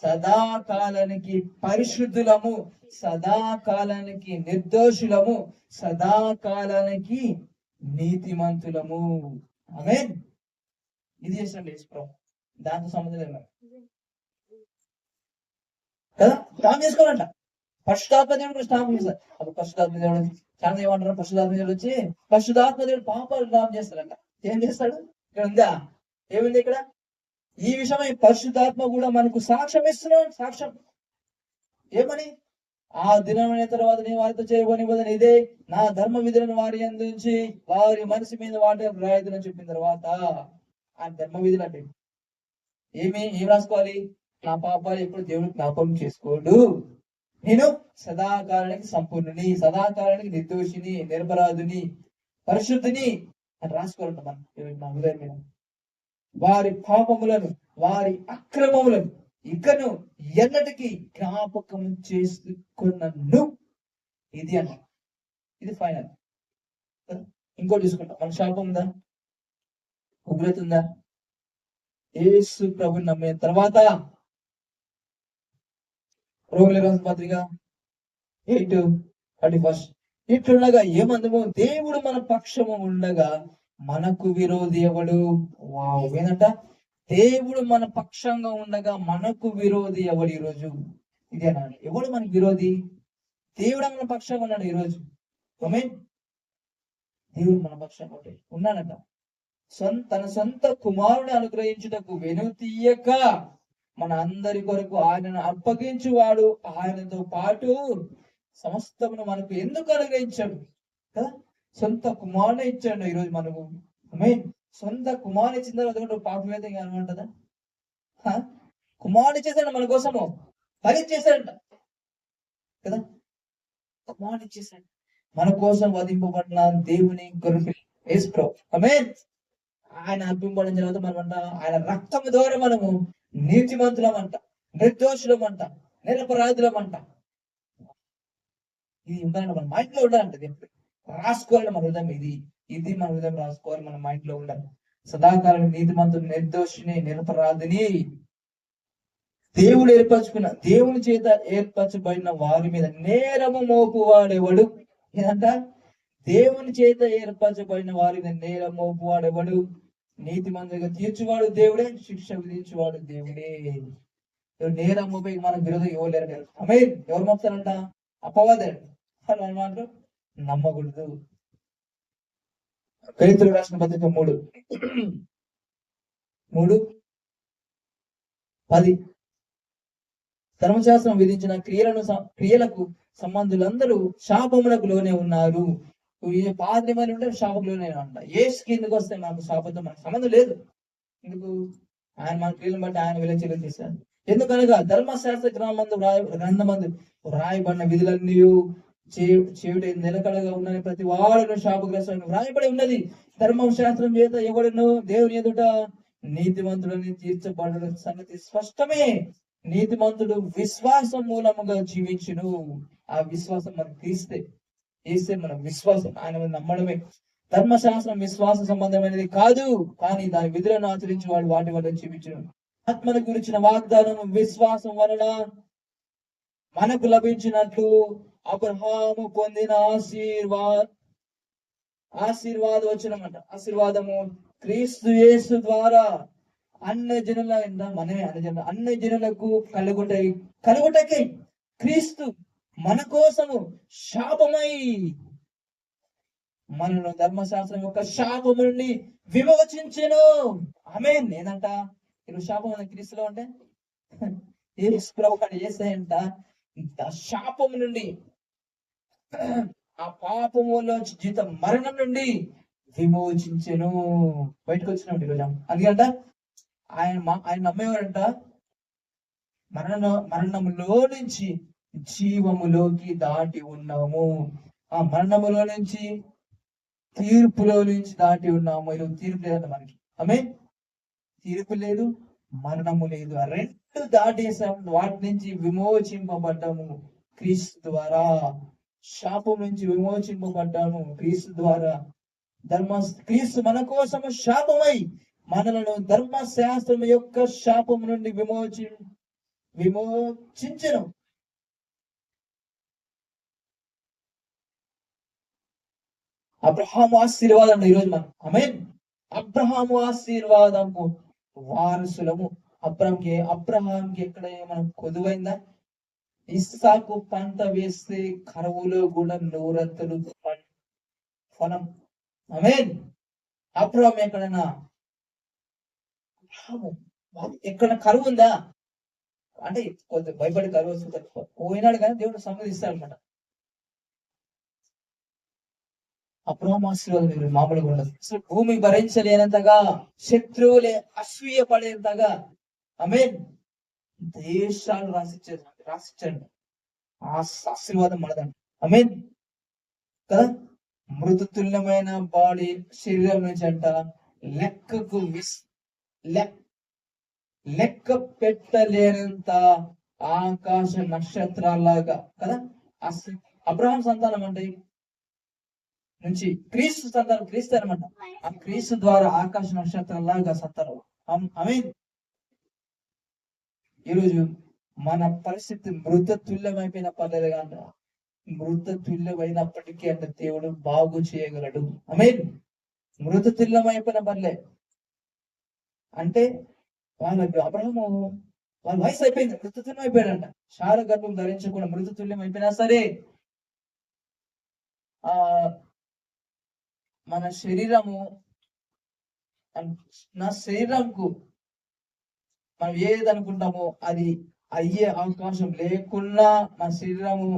సదాకాలానికి పరిశుద్ధులము, సదాకాలానికి నిర్దోషులము, సదాకాలానికి నీతిమంతులము. ఆమేన్. ఇది చేసినట్టు యేసుప్రభు. దాంతో సంబంధం లేదు కదా. స్నానం చేసుకోవాలంట. పరిశుద్ధాత్మ దేవుడు స్నానం చేస్తారు. అప్పుడు పరిశుద్ధాత్మ దేవుడు చాలా ఏమంటారు? పరిశుద్ధాత్మ దేవుడు వచ్చి పరిశుద్ధాత్మ దేవుడు పాపాలు స్నానం చేస్తాడంట. ఏం చేస్తాడు? ఇక్కడ ఉందా? ఏముంది ఇక్కడ? ఈ విషయమై పరిశుద్ధాత్మ కూడా మనకు సాక్ష్యం ఇస్తున్నాడు. సాక్ష్యం ఏమని? ఆ దినమైన తర్వాత నేను వారితో చేయబోని ఇదే, నా ధర్మ విధులను వారి అందించి వారి మనసు మీద వాటి రాయదులని చెప్పిన తర్వాత ఆ ధర్మ విధులు అంటే ఏం రాసుకోవాలి? నా పాపాలు ఎప్పుడు దేవుడు జ్ఞాపకం చేసుకోడు, నేను సదాకాలానికి సంపూర్ణుని, సదాకాలానికి నిర్దోషిని, నిరపరాధుని, పరిశుద్ధిని అని రాసుకోవాలంట మనం నా హృదయం మీద. వారి పాపములను వారి అక్రమములను ఇకను ఎన్నటికి జ్ఞాపకం చేసుకున్నను. ఇది అన్న, ఇది ఫైనల్. ఇంకోటి చూసుకుంటాం. మన శాపం ఉందా? ఉగ్రత ఉందా? యేసు ప్రభుని నమ్మిన తర్వాత రోగుల రాసిన పత్రిక 8:31 ఇట్లుండగా ఏమందము, దేవుడు మన పక్షము ఉండగా మనకు విరోధి ఎవడు? ఏంటంట? దేవుడు మన పక్షంగా ఉండగా మనకు విరోధి ఎవడు ఈరోజు? ఇదేనా? ఎవడు మనకు విరోధి? దేవుడు మన పక్షంగా ఉన్నాడు ఈరోజు. ఆమేన్. దేవుడు మన పక్షంగా ఉన్నాడట. తన సొంత కుమారుని అనుగ్రహించుటకు వెనుతీయక మన అందరి కొరకు ఆయనను అప్పగించువాడు, ఆయనతో పాటు సమస్తమును మనకు ఎందుకు అనుగ్రహించాడు కదా? సొంత కుమారుని ఇచ్చాడు ఈరోజు మనకు. ఆమేన్. సొంత కుమారుని ఇచ్చిన తర్వాత కూడా పాపం అయితే అనుకుంటుందా? కుమారుని చేశాడు మన కోసము, పని చేశాడంట కదా. కుమారుని చేశాడు మన కోసం వధింపబడిన దేవుని గొర్రె యేసు ప్రభు. ఆమేన్. ఆయన అర్పింపబడిన తర్వాత మనమంట ఆయన రక్తం ద్వారా మనము నీతిమంతులమంట, నిర్దోషులమంట, నిరపరాధులమంట. ఇది ఉండాలంట, మన మైండ్ లో ఉండాలంట. రాసుకోవాలి మన హృదయం. ఇది మన హృదయం రాసుకోవాలి, మన మైండ్ లో ఉండాలి. సదాకాలం నీతిమంతుడు, నిర్దోషిని, నిరపరాధిని దేవుడు ఏర్పరచుకున్న, దేవుని చేత ఏర్పరచబడిన వారి మీద నేరము మోపువాడెవడు? ఏదంట? దేవుని చేత ఏర్పరచబడిన వారి మీద నేరం మోపువాడెవడు? నీతిమంతుడిగా తీర్చువాడు దేవుడే, శిక్ష విధించువాడు దేవుడే. నేరం మోపే మనకు విరోధం ఎవరు లేరు. ఆమేన్. ఎవరు మోపుతారంట? అపవాదాలు. అని అనమాట నమ్మకూడదు. కొరింథీయులకు రాసిన పత్రిక 3:10 ధర్మశాస్త్రం విధించిన క్రియలకు సంబంధులందరూ శాపములకు లోనే ఉన్నారు. పాత నిబంధనలు ఉంటే శాపంలోనే అంట. యేసు కిందకి వస్తే మనకు శాపంతో మనకు సంబంధం లేదు. ఎందుకు? ఆయన మన క్రియలను బట్టి ఆయన విలచలు చేశాడు. ఎందుకనగా ధర్మశాస్త్ర గ్రంథమందు రాయబడిన విధులన్నీ చెవిటి నిలకడగా ఉన్నది, ప్రతి వాడును శాపగ్రస్తులను రాయబడి ఉన్నది. ధర్మశాస్త్రం చేత ఎవడును దేవుని ఎదుట నీతిమంతుడని తీర్చబడు సంగతి స్పష్టమే. నీతిమంతుడు విశ్వాసం మూలముగా జీవించును. ఆ విశ్వాసం మనకు తీస్తే మన విశ్వాసం ఆయన నమ్మడమే. ధర్మశాస్త్రం విశ్వాస సంబంధమైనది కాదు, కానీ దాని విధులను ఆచరించి వాడు వాటి వల్ల జీవించును. ఆత్మను గురించిన వాగ్దానం విశ్వాసం వలన మనకు లభించినట్లు అబ్రహాము పొందిన ఆశీర్వాదము క్రీస్తు యేసు ద్వారా అన్ని జనులకు కలుగుటకై క్రీస్తు మన కోసము శాపమై మనను ధర్మశాస్త్రం యొక్క శాపము నుండి విమోచించెను. ఆమేన్. ఏదంట? ఈరోజు శాపం క్రీస్తులో అంటే యేసు ప్రభువు చేస్తాయంట. శాపము నుండి, ఆ పాపములో జీతం మరణం నుండి విమోచించెను, బయటకు వచ్చినాడు ఈరోజు. అందుకంట ఆయన నమ్మేవారంట మరణములో నుంచి జీవములోకి దాటి ఉన్నాము. ఆ మరణములో నుంచి తీర్పులో నుంచి దాటి ఉన్నాము. ఈరోజు తీర్పు లేదంట మనకి. ఆమేన్. తీర్పు లేదు, మరణము లేదు. ఆ రెండు దాటేసాం. వాటి నుంచి విమోచింపబడ్డాము క్రీస్తు ద్వారా. శాపం నుంచి విమోచింపబడ్డాము క్రీస్తు ద్వారా. క్రీస్తు మన కోసము శాపమై మనలను ధర్మశాస్త్రం యొక్క శాపం నుండి విమోచించెను. అబ్రహాము ఆశీర్వాదం ఈరోజు మనం. ఆమేన్. అబ్రహాము ఆశీర్వాదము వారసులము. అబ్రహాంకి ఎక్కడ మనం కొదువైందా? ఇస్సాకు పంట వేస్తే కరువులో కూడా నూరంతలు ఫలం. ఆమేన్. అబ్రహాం ఎక్కడైనా ఎక్కడ కరువు ఉందా అంటే కొద్ది భయపడి కరువు వస్తుంది పోయినాడు, కానీ దేవుడు సమ్మతిస్తాడు అనమాట. అబ్రహాం ఆశీర్వాదం మామూలుగా ఉండదు. అసలు భూమి భరించలేనంతగా, శత్రువులే అసూయ పడేంతగా ఆమేన్ దేశాలు రాసిచ్చండి. ఆ ఆశీర్వాదం మనదండి. ఆమేన్ కదా. మృతుల్యమైన బాడీ శరీరం నుంచి అంట లెక్క పెట్టలేనంత ఆకాశ నక్షత్రాలాగా కదా. అబ్రహాం సంతానం అంటే నుంచి క్రీస్తు సంతానం, క్రీస్తు అనమాట. ఆ క్రీస్తు ద్వారా ఆకాశ నక్షత్రాలాగా సంతానం. ఆమేన్. ఈరోజు మన పరిస్థితి మృతతుల్యమైపోయిన పర్లేదు అంట. మృతతుల్యమైనప్పటికీ అంటే దేవుడు బాగు చేయగలడు. ఆమేన్. మృతతుల్యమైపోయిన పర్లే అంటే వాళ్ళకి అబ్రహము వాళ్ళ వయసు అయిపోయింది, మృతతుల్యం అయిపోయాడంట. శార గర్భం ధరించకుండా మృతతుల్యం అయిపోయినా సరే ఆ మన శరీరము నా శరీరంకు మనం ఏది అనుకుంటామో అది అయ్యే అవకాశం లేకున్నా మన శరీరము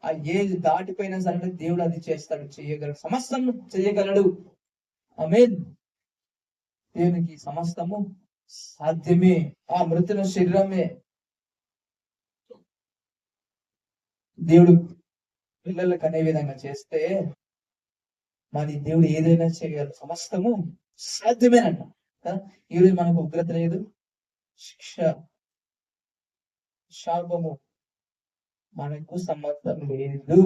ఆ ఏది దాటిపోయినా సరే దేవుడు అది చేస్తాడు, చేయగలడు, సమస్తం చేయగలడు. ఆమేన్. దేవునికి సమస్తము సాధ్యమే. ఆ మృతుల శరీరమే దేవుడు పిల్లలకు అనే విధంగా చేస్తే మరి దేవుడు ఏదైనా చేయగలడు, సమస్తము సాధ్యమేనంట. ఈరోజు మనకు ఉగ్రత లేదు, శిక్ష శాపము మనకు సంబంధం లేదు.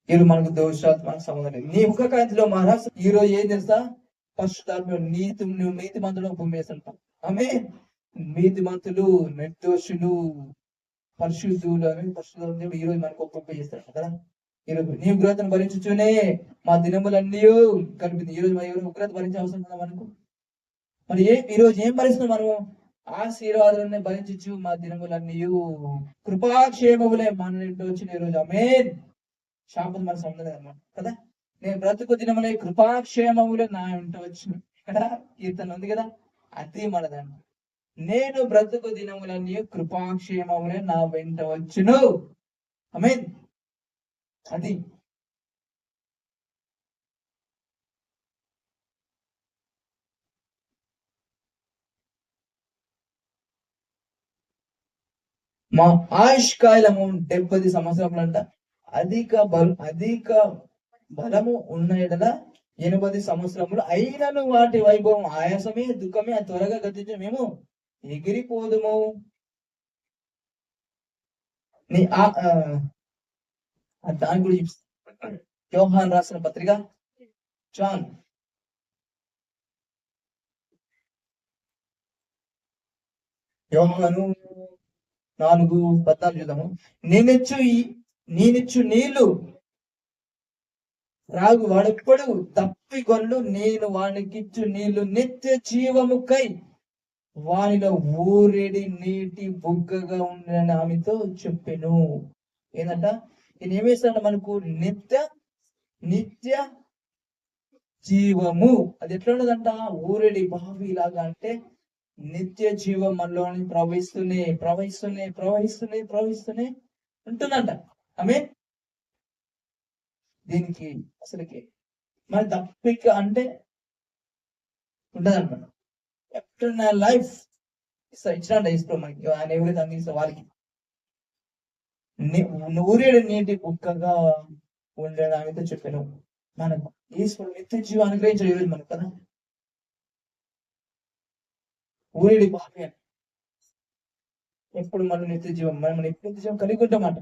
ఈరోజు మనకు దోషాలు మనకు సంబంధం లేదు. నీ ముఖ కాంతిలో మహారాజ్ ఈరోజు ఏం తెలుసా, పరిశుద్ధాత్మ నువ్వు నీతి మంతులు భూమిస్తుంటాం. ఆమె నీతిమంతులు, నిర్దోషులు, పరిశుద్ధులు అని పరిశుద్ధులు ఈరోజు మనకు ఒప్పింప చేస్తాడు కదా. ఈరోజు నీ ఉగ్రతను భరించుతూనే మా దినములన్నీ కలిపింది. ఈరోజు మన ఎవరు ఉగ్రత భరించే అవసరం ఉందా మనకు? మరి ఈరోజు ఏం భరిస్తున్నాం మనము? ఆశీర్వాదాన్ని భరించు మా దినములన్నీ కృపాక్షేమములే మన ఇంటి వచ్చిన ఈరోజు. ఆమేన్. శాపం మన సంబంధం అనమాట కదా. నేను బ్రతుకు దినములే కృపాక్షేమములే నా ఇంట వచ్చిన ఇక్కడ కీర్తన ఉంది కదా, అది మనదండి. నేను బ్రతుకు దినములన్నీ కృపాక్షేమములే నా వెంట వచ్చును. ఆమేన్. అది మా ఆయుష్కాలము 70 సంవత్సరములంట. అధిక బలము ఉన్న ఎడల 80 సంవత్సరములు అయినను వాటి వైభవం ఆయాసమే దుఃఖమే త్వరగా గతించి మేము ఎగిరిపోదుము. దాని గురించి యోహాన్ రాసిన పత్రిక జాన్ 4:14 చూద్దాము. నేనిచ్చు నీళ్లు రాగు వాడెప్పుడు తప్పికొండు, నేను వానికిచ్చు నీళ్లు నిత్య జీవముకై వానిలో ఊరేడి నీటి బుగ్గగా ఉండని ఆమెతో చెప్పెను. ఏంటంట, ఈయన ఏమేస్తాడ మనకు నిత్య జీవము. అది ఎట్లా ఉండదంట, ఊరేడి బావి లాగా. అంటే నిత్య జీవం మనలోని ప్రవహిస్తూనే ఉంటుందంట. ఆమె దీనికి అసలుకి మన తప్పిక అంటే ఉండదన్నమాట. ఎఫ్టర్నల్ లైఫ్ ఇచ్చినట్ట ఇష్టం మనకి. ఆయన ఎవరైతే అందిస్తాం వాళ్ళకి ఊరేడు నీటి కుక్కగా ఉండడానితో చెప్పాను. మనకు ఈశ్వరుడు నిత్య జీవం అనుగ్రహించాడు ఈరోజు మనకు కదా. ఊరేడి బావి ఎప్పుడు మనం నిత్య జీవం, మనం నిత్య జీవం కలిగి ఉంటామాట.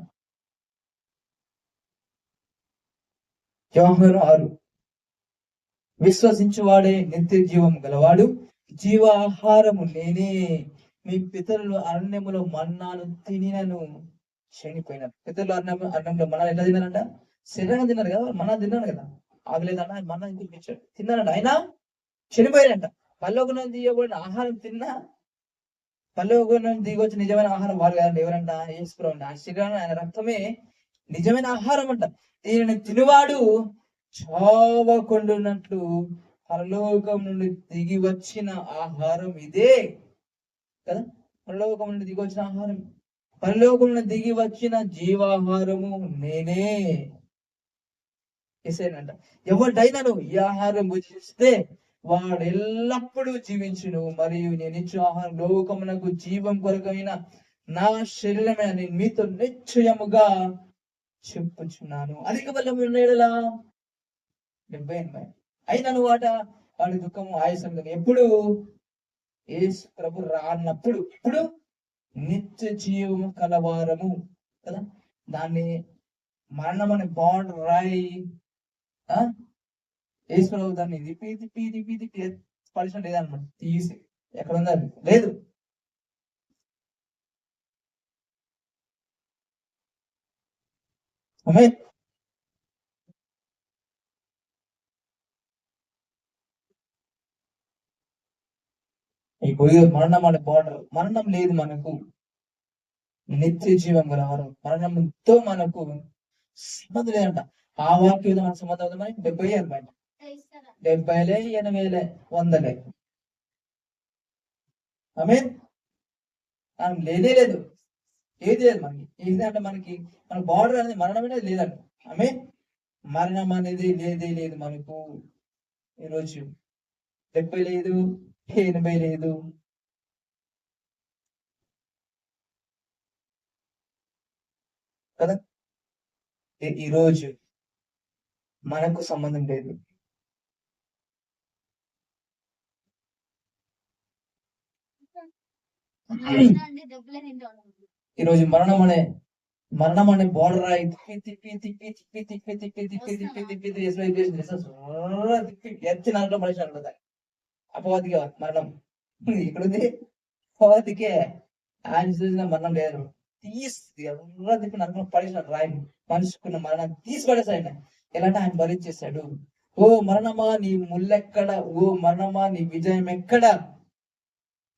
యోహాను 6 విశ్వసించువాడే నిత్య జీవం గలవాడు, జీవాహారము నేనే. మీ పితరులు అరణ్యములో మన్నాను తినినను చనిపోయినారు. పితరులు అరణ్యంలో మన్నాను ఎట్లా తిన్నారంట? శరీరంగా తిన్నారు కదా, మన్నా తిన్నారు కదా. ఆగలేదన్న మన్నా ఇంటికి ఇచ్చాడు, తిన్నారంట, అయినా చనిపోయారంట. పల్లోకం దిగబడిన ఆహారం తిన్నా, పల్లోకం దిగొచ్చి నిజమైన ఆహారం వాళ్ళు కదండి. ఎవరంట? యేసుప్రభు. ఆ శరీరాన్ని ఆయన రక్తమే నిజమైన ఆహారం అంట. దీనిని తినువాడు చావకుండునట్లు పరలోకం నుండి దిగి వచ్చిన ఆహారం ఇదే కదా. పరలోకం నుండి దిగి వచ్చిన ఆహారం, పరలోకం నుండి దిగి వచ్చిన జీవాహారము నేనే. ఎసేనంట, ఎవడైనాను ఈ ఆహారం భుజిస్తే వాడు ఎల్లప్పుడూ జీవించును, మరియు నేను ఇచ్చే ఆహారం లోకమునకు జీవం కొరకైన నా శరీరమే అని మీతో నిశ్చయముగా చెప్పుచున్నాను. అధిక బలం ఉండేలా 70 అయినను వాడి దుఃఖము ఆయాసం ఎప్పుడు? యేసు ప్రభు రానప్పుడు. ఇప్పుడు నిత్య జీవము కలవారము కదా. దాన్ని మరణం అనే బాండ్ రాయి యేసు ప్రభు దాన్ని తిప్పి పరిచయం లేదనమాట. తీసి ఎక్కడ ఉందా లేదు. ఇప్పుడు మరణం అనే బార్డర్, మరణం లేదు మనకు, నిత్య జీవం గలవారు. మరణంతో మనకు సంబంధం లేదంట. ఆ వాక్యం మనకు సంబంధం అవుతామని 70 80 70లే 80లే 100లే. ఆమె లేదే లేదు, ఏది లేదు మనకి. ఏది అంటే మనకి మన బార్డర్ అనేది మరణం అనేది లేదంట. ఆమె మరణం అనేది లేదే లేదు మనకు. ఈరోజు 70 లేదు, 80 లేదు. కదా, ఈరోజు మనకు సంబంధం లేదు. ఈరోజు మరణం అనే బోర్డర్ ఎత్తి నరకం పడేసినట్టు అపవాదికి మరణం ఇక్కడుంది. అపవాదికే ఆయన చూసిన మరణం లేదు, ఎర్ర తిప్పి నరకం పడేసినట్టు రాయి మనిషికున్న మరణాన్ని తీసి పడేసాడు. ఎలాంటి ఆయన భరించేశాడు. ఓ మరణమా నీ ముళ్ళెక్కడ, ఓ మరణమా నీ విజయం ఎక్కడ?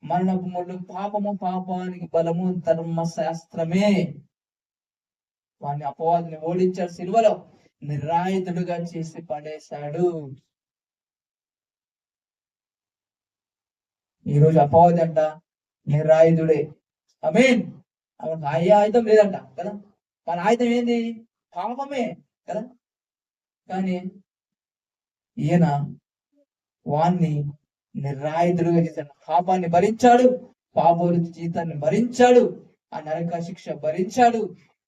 మరణపు ముళ్ళు పాపము, పాపానికి బలము ధర్మశాస్త్రమే. వాడిని అపవాదిని ఓడించాడు, సిలువలో నిరాయుధుడుగా చేసి పడేశాడు. ఈరోజు అపవాది అంట నిరాయుధుడే. ఆమేన్. ఆయుధం లేదంట కదా, మన ఆయుధం ఏంది? పాపమే కదా. కానీ ఈయన వాణ్ణి నిరాయుధుడుగా చేశాడు. పాపాన్ని భరించాడు, పాపం జీతాన్ని భరించాడు, ఆ నరక శిక్ష భరించాడు.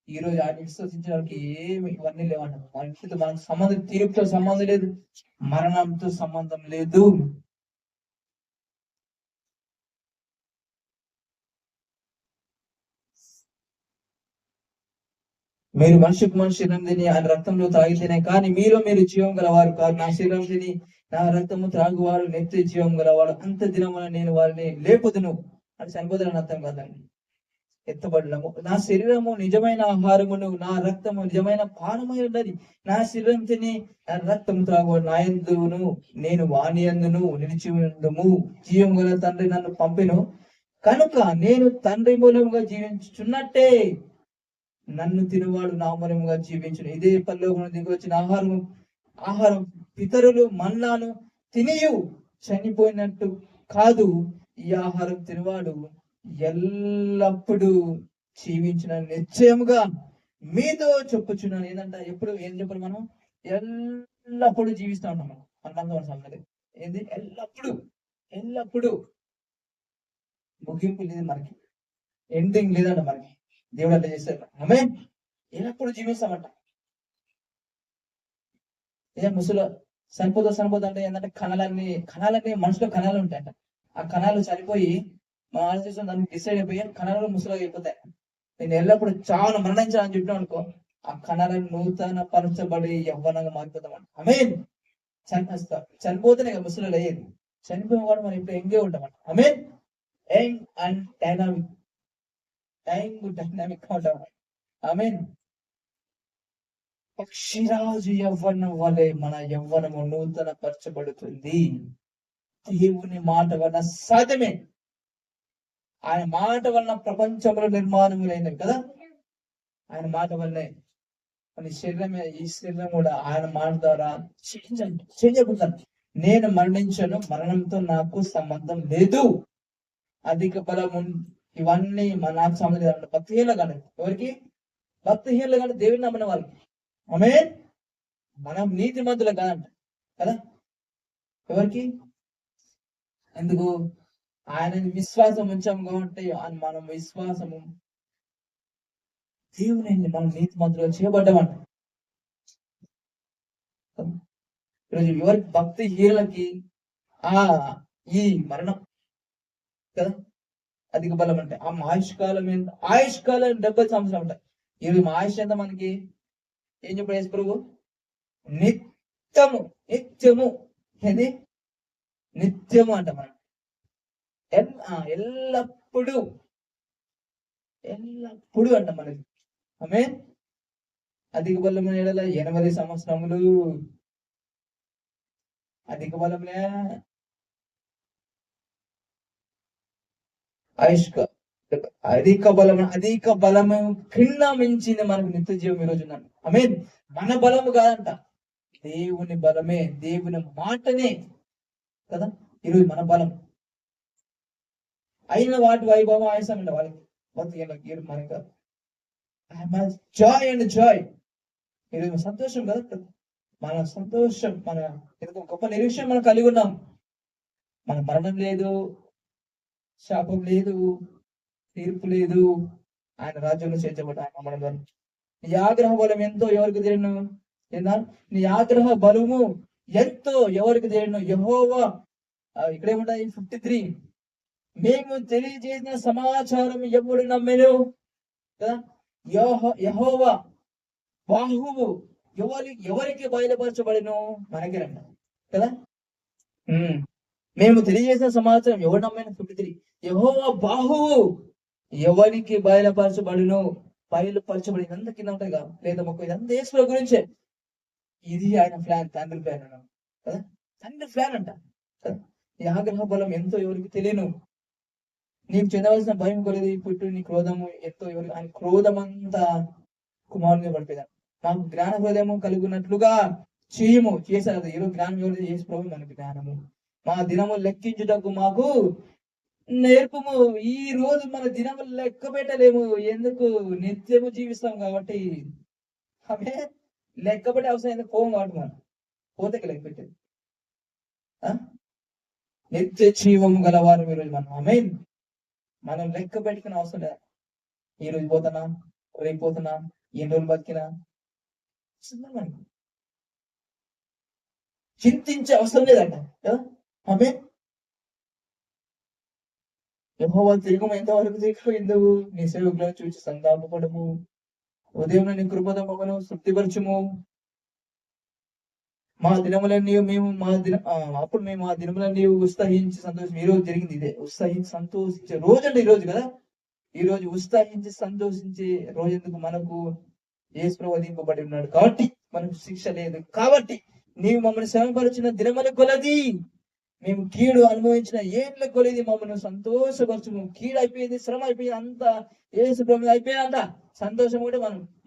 ఈ రోజు ఆయన విశ్వసించిన వాళ్ళకి ఏమి ఇవన్నీ లేవంట. మనిషితో మనకు సంబంధం, తీర్పుతో సంబంధం లేదు, మరణంతో సంబంధం లేదు. మీరు మనిషికి మనిషి శరీరం తిని ఆయన రక్తంలో తాగితేనే కానీ మీరు జీవం గలవారు కాదు. నా శరీరం తిని నా రక్తము త్రాగువారు నిత్య జీవం గలవాడు, అంత దినమున నేను వారిని లేపుదును అని చనిపోతారని అర్థం కాదండి. ఎత్తబడము. నా శరీరము నిజమైన ఆహారమును, నా రక్తము నిజమైన పానమై ఉన్నది. నా శరీరం తిని నా రక్తము త్రాగు నా యందును, నేను వాని యందును నిలిచి ఉందుము. జీవం గల తండ్రి నన్ను పంపెను కనుక నేను తండ్రి మూలముగా జీవించుచున్నట్టే నన్ను తినువాడు నా మూలముగా జీవించును. ఇదే పరలోకము దిగి వచ్చిన ఆహారం పితరులు మన్నాను తినియు చనిపోయినట్టు కాదు, ఈ ఆహారం తినవాడు ఎల్లప్పుడూ జీవించిన నిశ్చయముగా మీతో చెప్పుచున్నాను. ఏంటంట, ఎప్పుడు ఏం చెప్పాలి? మనం ఎల్లప్పుడూ జీవిస్తూ ఉంటాం. మనమంతా సంగతి ఏంది? ఎల్లప్పుడూ ముగింపు లేదు మనకి, ఎండింగ్ లేదంట మనకి. దేవుడు అట్లా చేశారు. ఆమె ఎల్లప్పుడు జీవిస్తామంట. ఏ ముసలు చనిపోతా అంటే ఏంటంటే కణాలన్నీ మనుషులో కణాలు ఉంటాయంట. ఆ కణాలు చనిపోయి మనం ఆలోచిస్తాం, దానికి డిసైడ్ అయిపోయి కణాలు ముసలుగా అయిపోతాయి. నేను ఎల్లప్పుడు చాలా మరణించాలని చెప్పినా అనుకో, ఆ కణాలను నూతన పరచబడి యవ్వనంగా మారిపోతామంట. ఆమె చనిపోతేనే కదా ముసలు అయ్యేది. చనిపోయిన వాడు మనం ఇప్పుడు ఎంగే ఉంటామంట. ఆమె యంగ్ అండ్ డైనామిక్ గా ఉంటాం. ఆమె పక్షిరాజు యవ్వనం వలె మన యవ్వనము నూతన పరచబడుతుంది. దేవుని మాట వలన సాధ్యమే. ఆయన మాట వలన ప్రపంచంలో నిర్మాణములైనవి కదా. ఆయన మాట వల్లనే మన శరీరమే, ఈ శరీరం కూడా ఆయన మాట ద్వారా చేంజ్ అయిపోతాను. నేను మరణించను, మరణంతో నాకు సంబంధం లేదు. అధిక బలము ఇవన్నీ నాకు సంబంధం లేదంట. భక్తిహీనులు కానీ, ఎవరికి? భక్తిహీనులు కానీ దేవుని నమ్మిన వాళ్ళకి. ఆమె మనం నీతి మంతులు కాదంట కదా. ఎవరికి? ఎందుకు? ఆయన విశ్వాసం ఉంచాం కాబట్టి మనం విశ్వాసము దేవుని మనం నీతి మంతులుగా చేయబడ్డామంట. ఈరోజు ఎవరికి? భక్తిహీనులకి ఈ మరణం కదా అధిక బలం అంటే. ఆ ఆయుష్కాలం ఎంత? ఆయుష్కాలం 70 సంవత్సరాలు ఉంటాయి. ఇవి మా ఆయుష్ ఎంత మనకి? ఏం చెప్పాడు యేసు ప్రభు? నిత్యము ఏది? నిత్యము అంట. మనం ఎల్లప్పుడూ అంట మనకి. ఆమె అధిక బలం 80 సంవత్సరములు. అధిక బలంలే ఆయుష్క అధిక బలము కింద మించింది మనకు నిత్య జీవం ఈ రోజు ఉన్నాను. మీన్ మన బలము కాదంట, దేవుని బలమే, దేవుని మాటనే కదా ఈరోజు మన బలం. అయిన వాటి వైభవం ఆయాసం అంట వాళ్ళకి బతికేళ్ళకి మనకి జాయ్ అండ్ జాయ్. ఈరోజు సంతోషం కదా, మన సంతోషం, మన గొప్ప నిరీక్షణ మనం కలిగి ఉన్నాం. మన మరణం లేదు, శాపం లేదు, తీర్పు లేదు, ఆయన రాజ్యంలో చేర్చబడ్డ ఆయన మన ద్వారా. నీ ఆగ్రహ బలం ఎంతో ఎవరికి తెలియను, నీ ఆగ్రహ బలము ఎంతో ఎవరికి తెలియను. యెహోవా ఇక్కడేముంటాయి 53, మేము తెలియజేసిన సమాచారం ఎవడు నమ్మెను కదా. యెహోవా బాహువు ఎవరికి బయలుపరచబడిను, మనకేనంట కదా. మేము తెలియజేసిన సమాచారం ఎవరు నమ్మిన 53, యెహోవా బాహువు ఎవరికి బయలుపరచబడును, బయలుపరచబడి ఎంత కింద ఉంటాయి కదా, లేదా మొక్క ఇదంతా యేసు గురించే. ఇది ఆయన ప్లాన్, తండ్రి ప్లాన్ అన్నాం కదా, తండ్రి ప్లాన్ అంట కదా. ఈ ఆగ్రహ బలం ఎంతో ఎవరికి తెలియను. నీకు చెందవలసిన భయం కొలిది పుట్టు నీ క్రోధము ఎంతో ఎవరికి, ఆయన క్రోధం అంతా కుమారుని పడిపోయాను. మాకు జ్ఞాన హృదయము కలుగునట్లుగా చేయము చేశారు. ఈరోజు జ్ఞానం ఎవరు చేసి ప్రభు మనకి జ్ఞానము. మా దినము లెక్కించుటకు మాకు నేర్పము. ఈ రోజు మన దినము లెక్క పెట్టలేము, ఎందుకు నిత్యము జీవిస్తాం కాబట్టి. అవే లెక్క పెట్టే అవసరం ఎందుకు, పోం కాబట్టి మనం పోతే లెక్క పెట్టేది. నిత్య జీవము గలవారు ఈరోజు మనం. ఆమేన్. మనం లెక్క పెట్టుకునే అవసరం లేదా, ఈ రోజు పోతున్నా, రేపు పోతున్నా, ఎన్ని రోజులు బతికినా చింతించే అవసరం లేదంట. ఆమేన్. యెహోవా తిరుగుము ఎంతవరకు తీర్చిపోయిందవు, నీ సేవకులను చూసి సంతాపపడము. ఉదయం నీ కృపదమ్మను తృప్తిపరచుము. మా దినములన్నీ మేము అప్పుడు మేము మా దినములన్నీ ఉత్సహించి సంతోషం. ఈ రోజు జరిగింది ఇదే, ఉత్సహించి సంతోషించే రోజు అంటే ఈ రోజు కదా. ఈ రోజు ఉత్సహించి సంతోషించే రోజు. ఎందుకు, మనకు యేసు ప్రభువు వధింపబడి ఉన్నాడు కాబట్టి, మనకు శిక్ష లేదు కాబట్టి. నీవు మమ్మల్ని శ్రమపరిచిన దినముల కొలది, మేము కీడు అనుభవించిన ఏళ్ళ కొలది మమ్మల్ని సంతోషపరచుము. కీడు అయిపోయింది, శ్రమ అయిపోయింది, అంతా యేసు ప్రభు అయిపోయిందంట. సంతోషం కూడా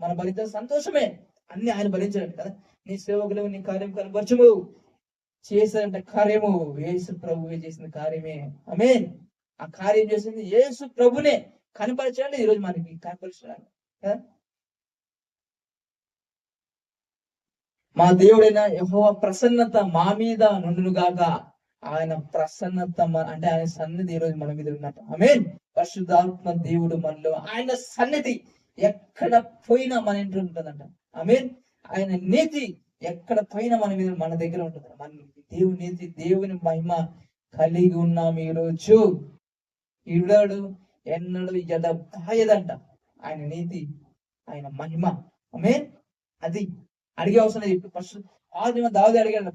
మనం భరించే సంతోషమే, అన్ని ఆయన భరించాడు కదా. నీ సేవకులు నీ కార్యం కనపరచుము. చేశారంట కార్యము యేసు ప్రభువే చేసిన కార్యమే. ఆమేన్. ఆ కార్యం చేసింది యేసు ప్రభునే కనపరచాలి ఈరోజు మనకి కనపరచడానికి కదా. మా దేవుడైన యెహోవా ప్రసన్నత మా మీద నుండును గాక. ఆయన ప్రసన్నత అంటే ఆయన సన్నిధి ఈ రోజు మన మీద ఉన్నట్టు. ఆమేన్. పరిశుద్ధాత్మ దేవుడు మనలో, ఆయన సన్నిధి ఎక్కడ పోయినా మన ఇంట్లో ఉంటుందంట. ఆమేన్. ఆయన నీతి ఎక్కడ పోయినా మన దగ్గర ఉంటుంది. మన దేవుని నీతి, దేవుని మహిమ కలిగి ఉన్నాం ఈ రోజు. ఇడడు ఎన్నడు ఎడబాయదంట ఆయన నీతి, ఆయన మహిమ. ఆమేన్. అది అడిగే అవసరం లేదు. దావీదు అడిగాడు,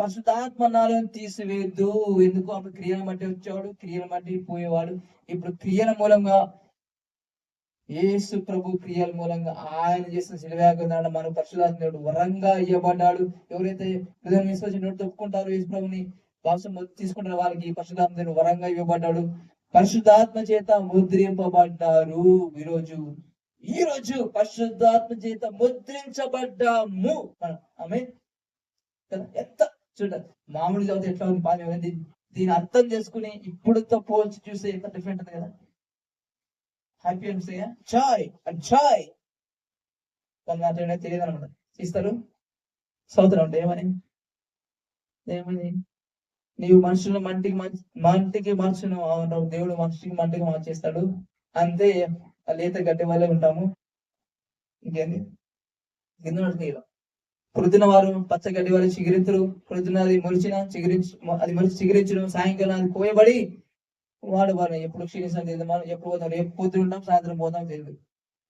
పరిశుద్ధాత్మ నాలో తీసివేద్దు. ఎందుకు, అప్పుడు క్రియను బట్టి వచ్చేవాడు, క్రియను బట్టి పోయేవాడు. ఇప్పుడు క్రియల మూలంగా, యేసు ప్రభు క్రియల మూలంగా ఆయన చేసిన శిలువయాగం మన పరిశుద్ధాత్ముడు వరంగా ఇవ్వబడ్డాడు. ఎవరైతే హృదయం విశ్వసించి ఒప్పుకుంటారో, యేసు ప్రభుని వాసం తీసుకుంటారో, వాళ్ళకి పరిశుద్ధాత్ముడు వరంగా ఇవ్వబడ్డాడు. పరిశుద్ధాత్మ చేత ముద్రింపబడ్డారు. ఈ రోజు పరిశుద్ధాత్మ చేత ముద్రించబడ్డాము మనం. ఆమేన్. ఎంత చూడ మామూలు చదివితే ఎట్లా ఉంది బాగా, దీని అర్థం చేసుకుని ఇప్పుడుతో పోల్చి చూస్తే ఎంత డిఫరెంట్ ఉంది కదా. హ్యాపీ అంటే జాయ్ అండ్ జాయ్. కొంత తెలియదు అనమాట. ఇస్తారు సౌతరం అంటే ఏమని నీవు మనుషులు మంటికి మనుషులు ఉంటావు, దేవుడు మనిషికి మంటికి మార్చేస్తాడు. అంతే, లేత గడ్డి వల్లే ఉంటాము. ఇంకేంది కింద పొద్దున వారు పచ్చగడ్డి వాళ్ళు చిగురించరు, పొద్దున అది మొలిచిన మొలిచి చిగురించడం, సాయంకాలం అది పోయబడి వాడు ఎప్పుడు క్షీణిస్తాం తెలియదు. మనం ఎప్పుడు పోతాం, రేపు పొద్దున ఉంటాం, సాయంత్రం పోతాం తెలియదు.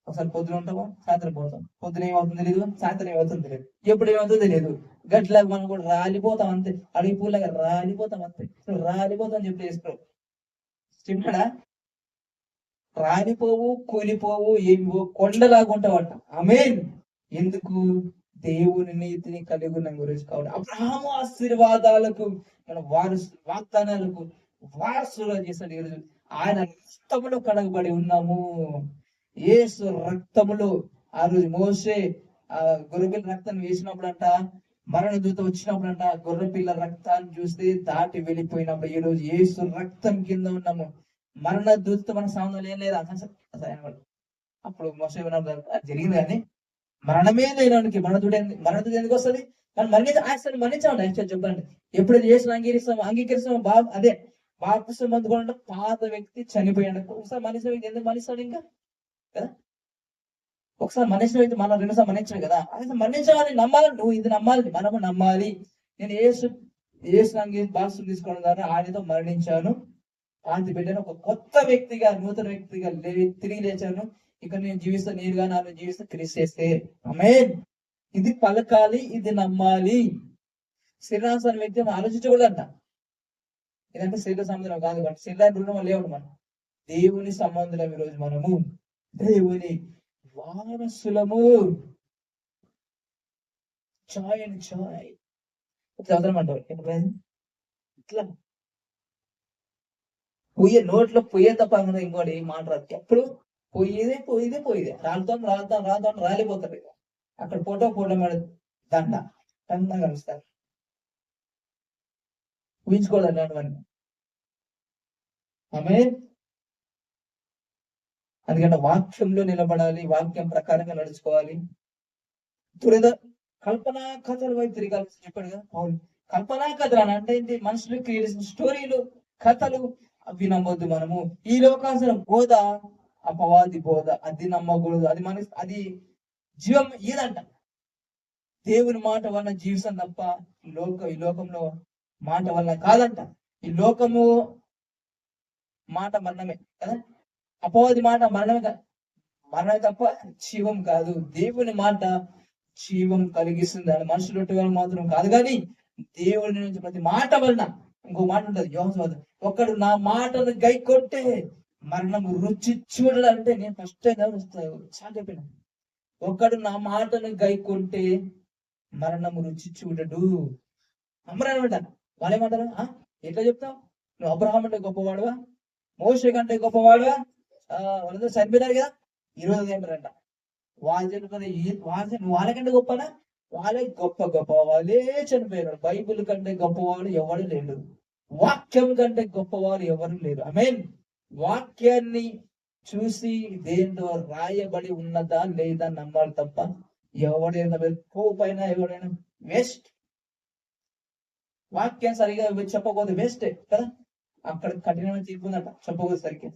ఒకసారి పొద్దున ఉంటామో సాయంత్రం పోతాం, పొద్దున ఏమవుతుంది తెలియదు, సాయంత్రం ఏమవుతుంది తెలియదు, ఎప్పుడు ఏమవుతుందో తెలియదు. గట్లాగా మనం కూడా రాలిపోతాం అంతే, అడిగి పూలాగా రాలిపోతాం అంతే. రాలిపోతాం అని చెప్పి వేసుకో చెప్పాడా. రాలిపోవు, కూలిపోవు, ఏమివో కొండలాగా ఉంటావంట. ఆమేన్. ఎందుకు, దేవుని నీతిని కలిగి ఉన్న గురించి కాబట్టి. అబ్రహాము ఆశీర్వాదాలకు, మన వాగ్దానాలకు వారసులుగా చేశాడు. ఈరోజు ఆయన రక్తములో కడగబడి ఉన్నాము. యేసు రక్తములో ఆ రోజు మోషే ఆ గొర్రెపిల్ల రక్తాన్ని వేసినప్పుడంట, మరణ దూత వచ్చినప్పుడంట, గొర్రెపిల్ల రక్తాన్ని చూస్తే దాటి వెళ్ళిపోయినప్పుడు ఈ రోజు యేసు రక్తం కింద ఉన్నాము. మరణ దూత మన సంబంధం ఏం లేదు అసలు. అప్పుడు మోసే జరిగింది కానీ మరణమే లేనానికి మరణదూత ఎందుకు వస్తుంది? మనం మరణించామండి. యాక్చువల్ చెప్పండి, ఎప్పుడైతే యేసుని అంగీకరిస్తాం అదే బాప్తిసం అందుకోవాలంటే పాత వ్యక్తి చనిపోయాడు. ఒకసారి మనిషి వ్యక్తి ఎందుకు మనిస్తాడు ఇంకా కదా? ఒకసారి మనిషి వ్యక్తి మనం రెండుసార్లు మన్నించాడు కదా, ఆయన మన్నించాలని నమ్మాలి. నువ్వు ఇది నమ్మాలి, మనము నమ్మాలి. నేను యేసు బాప్తిసం తీసుకోవడం ద్వారా ఆయనతో మరణించాను, పాతి పెట్టాను, ఒక కొత్త వ్యక్తిగా నూతన వ్యక్తిగా తిరిగి లేచాను. ఇక్కడ నేను జీవిస్తా, నేరుగా నాలో జీవిస్తా క్రీస్తు చేస్తే. ఆమేన్. ఇది పలకాలి, ఇది నమ్మాలి. శరీరానుసార వ్యక్తి ఆలోచించకూడదంట. ఇదంటే శరీర సంబంధం కాదు, బట్ శరీరాన్ని రుణం లేవు. మనం దేవుని సంబంధులం. ఈరోజు మనము దేవుని వారసులము. చాయ్ అండ్ చాయ్ చదవమంటారు ఇట్లా నోట్లో పొయ్యే తప్ప ఇంకోటి ఏం మాట రాదు. ఎప్పుడు పోయిదే రాలుతాం రాలిపోతారు. అక్కడ ఫోటో మీద దండ కలుస్తారు. ఊహించుకోవాలి అట్లాంటివన్నీ. ఆమేన్. అందుకంటే వాక్యంలో నిలబడాలి, వాక్యం ప్రకారంగా నడుచుకోవాలి. కల్పనా కథల వైపు తిరగాలి చెప్పాడు కదా అవును. కల్పనా కథలు అని అంటే ఏంటి? మనుషులు క్రియేట్ చేసిన స్టోరీలు, కథలు అవి నమ్మొద్దు. మనము ఈ లోకాసిన బోధ అపవాది బోధ, అది నమ్మకూడదు. అది జీవం ఏదంట, దేవుని మాట వలన జీవిస్తాం తప్ప ఈ లోకంలో మాట వలన కాదంట. ఈ లోకము మాట మరణమే కదా, అపవాది మాట మరణమే తప్ప జీవం కాదు. దేవుని మాట జీవం కలిగిస్తుంది. అది మనుషులు వల్ల మాత్రం కాదు, కానీ దేవుని నుంచి ప్రతి మాట వలన. ఇంకో మాట ఉంటుంది యోహాను, ఒకడు నా మాటను గై కొట్టే మరణము రుచి చూడాలంటే, నేను ఫస్ట్ టైం చాలా చెప్పిన, ఒకడు నా మాటను గై కొంటే మరణము రుచి చూడడు. అమ్మరానమాట. వాళ్ళేమంటారు? ఎట్లా చెప్తావు? నువ్వు అబ్రహాం అంటే గొప్పవాడువా, మోషే కంటే గొప్పవాడువా, వాళ్ళందరూ చనిపోయినారు కదా, ఈరోజు ఏమంటారంట వాళ్ళకంటే గొప్పనా? వాళ్ళే గొప్ప వాళ్ళే చనిపోయారు. బైబిల్ కంటే గొప్పవాడు ఎవరు లేడు, వాక్యం కంటే గొప్పవారు ఎవరు లేరు. ఆమేన్. వాక్యాన్ని చూసి దేంతో రాయబడి ఉన్నదా లేదా నమ్మాలి తప్ప ఎవడైనా కోపైనా ఎవడైనా వేస్ట్. వాక్యం సరిగా చెప్పకపోతే వేస్టే కదా, అక్కడ కఠినమైన తీర్పు ఉందంట చెప్పకపోతే సరిగ్గా.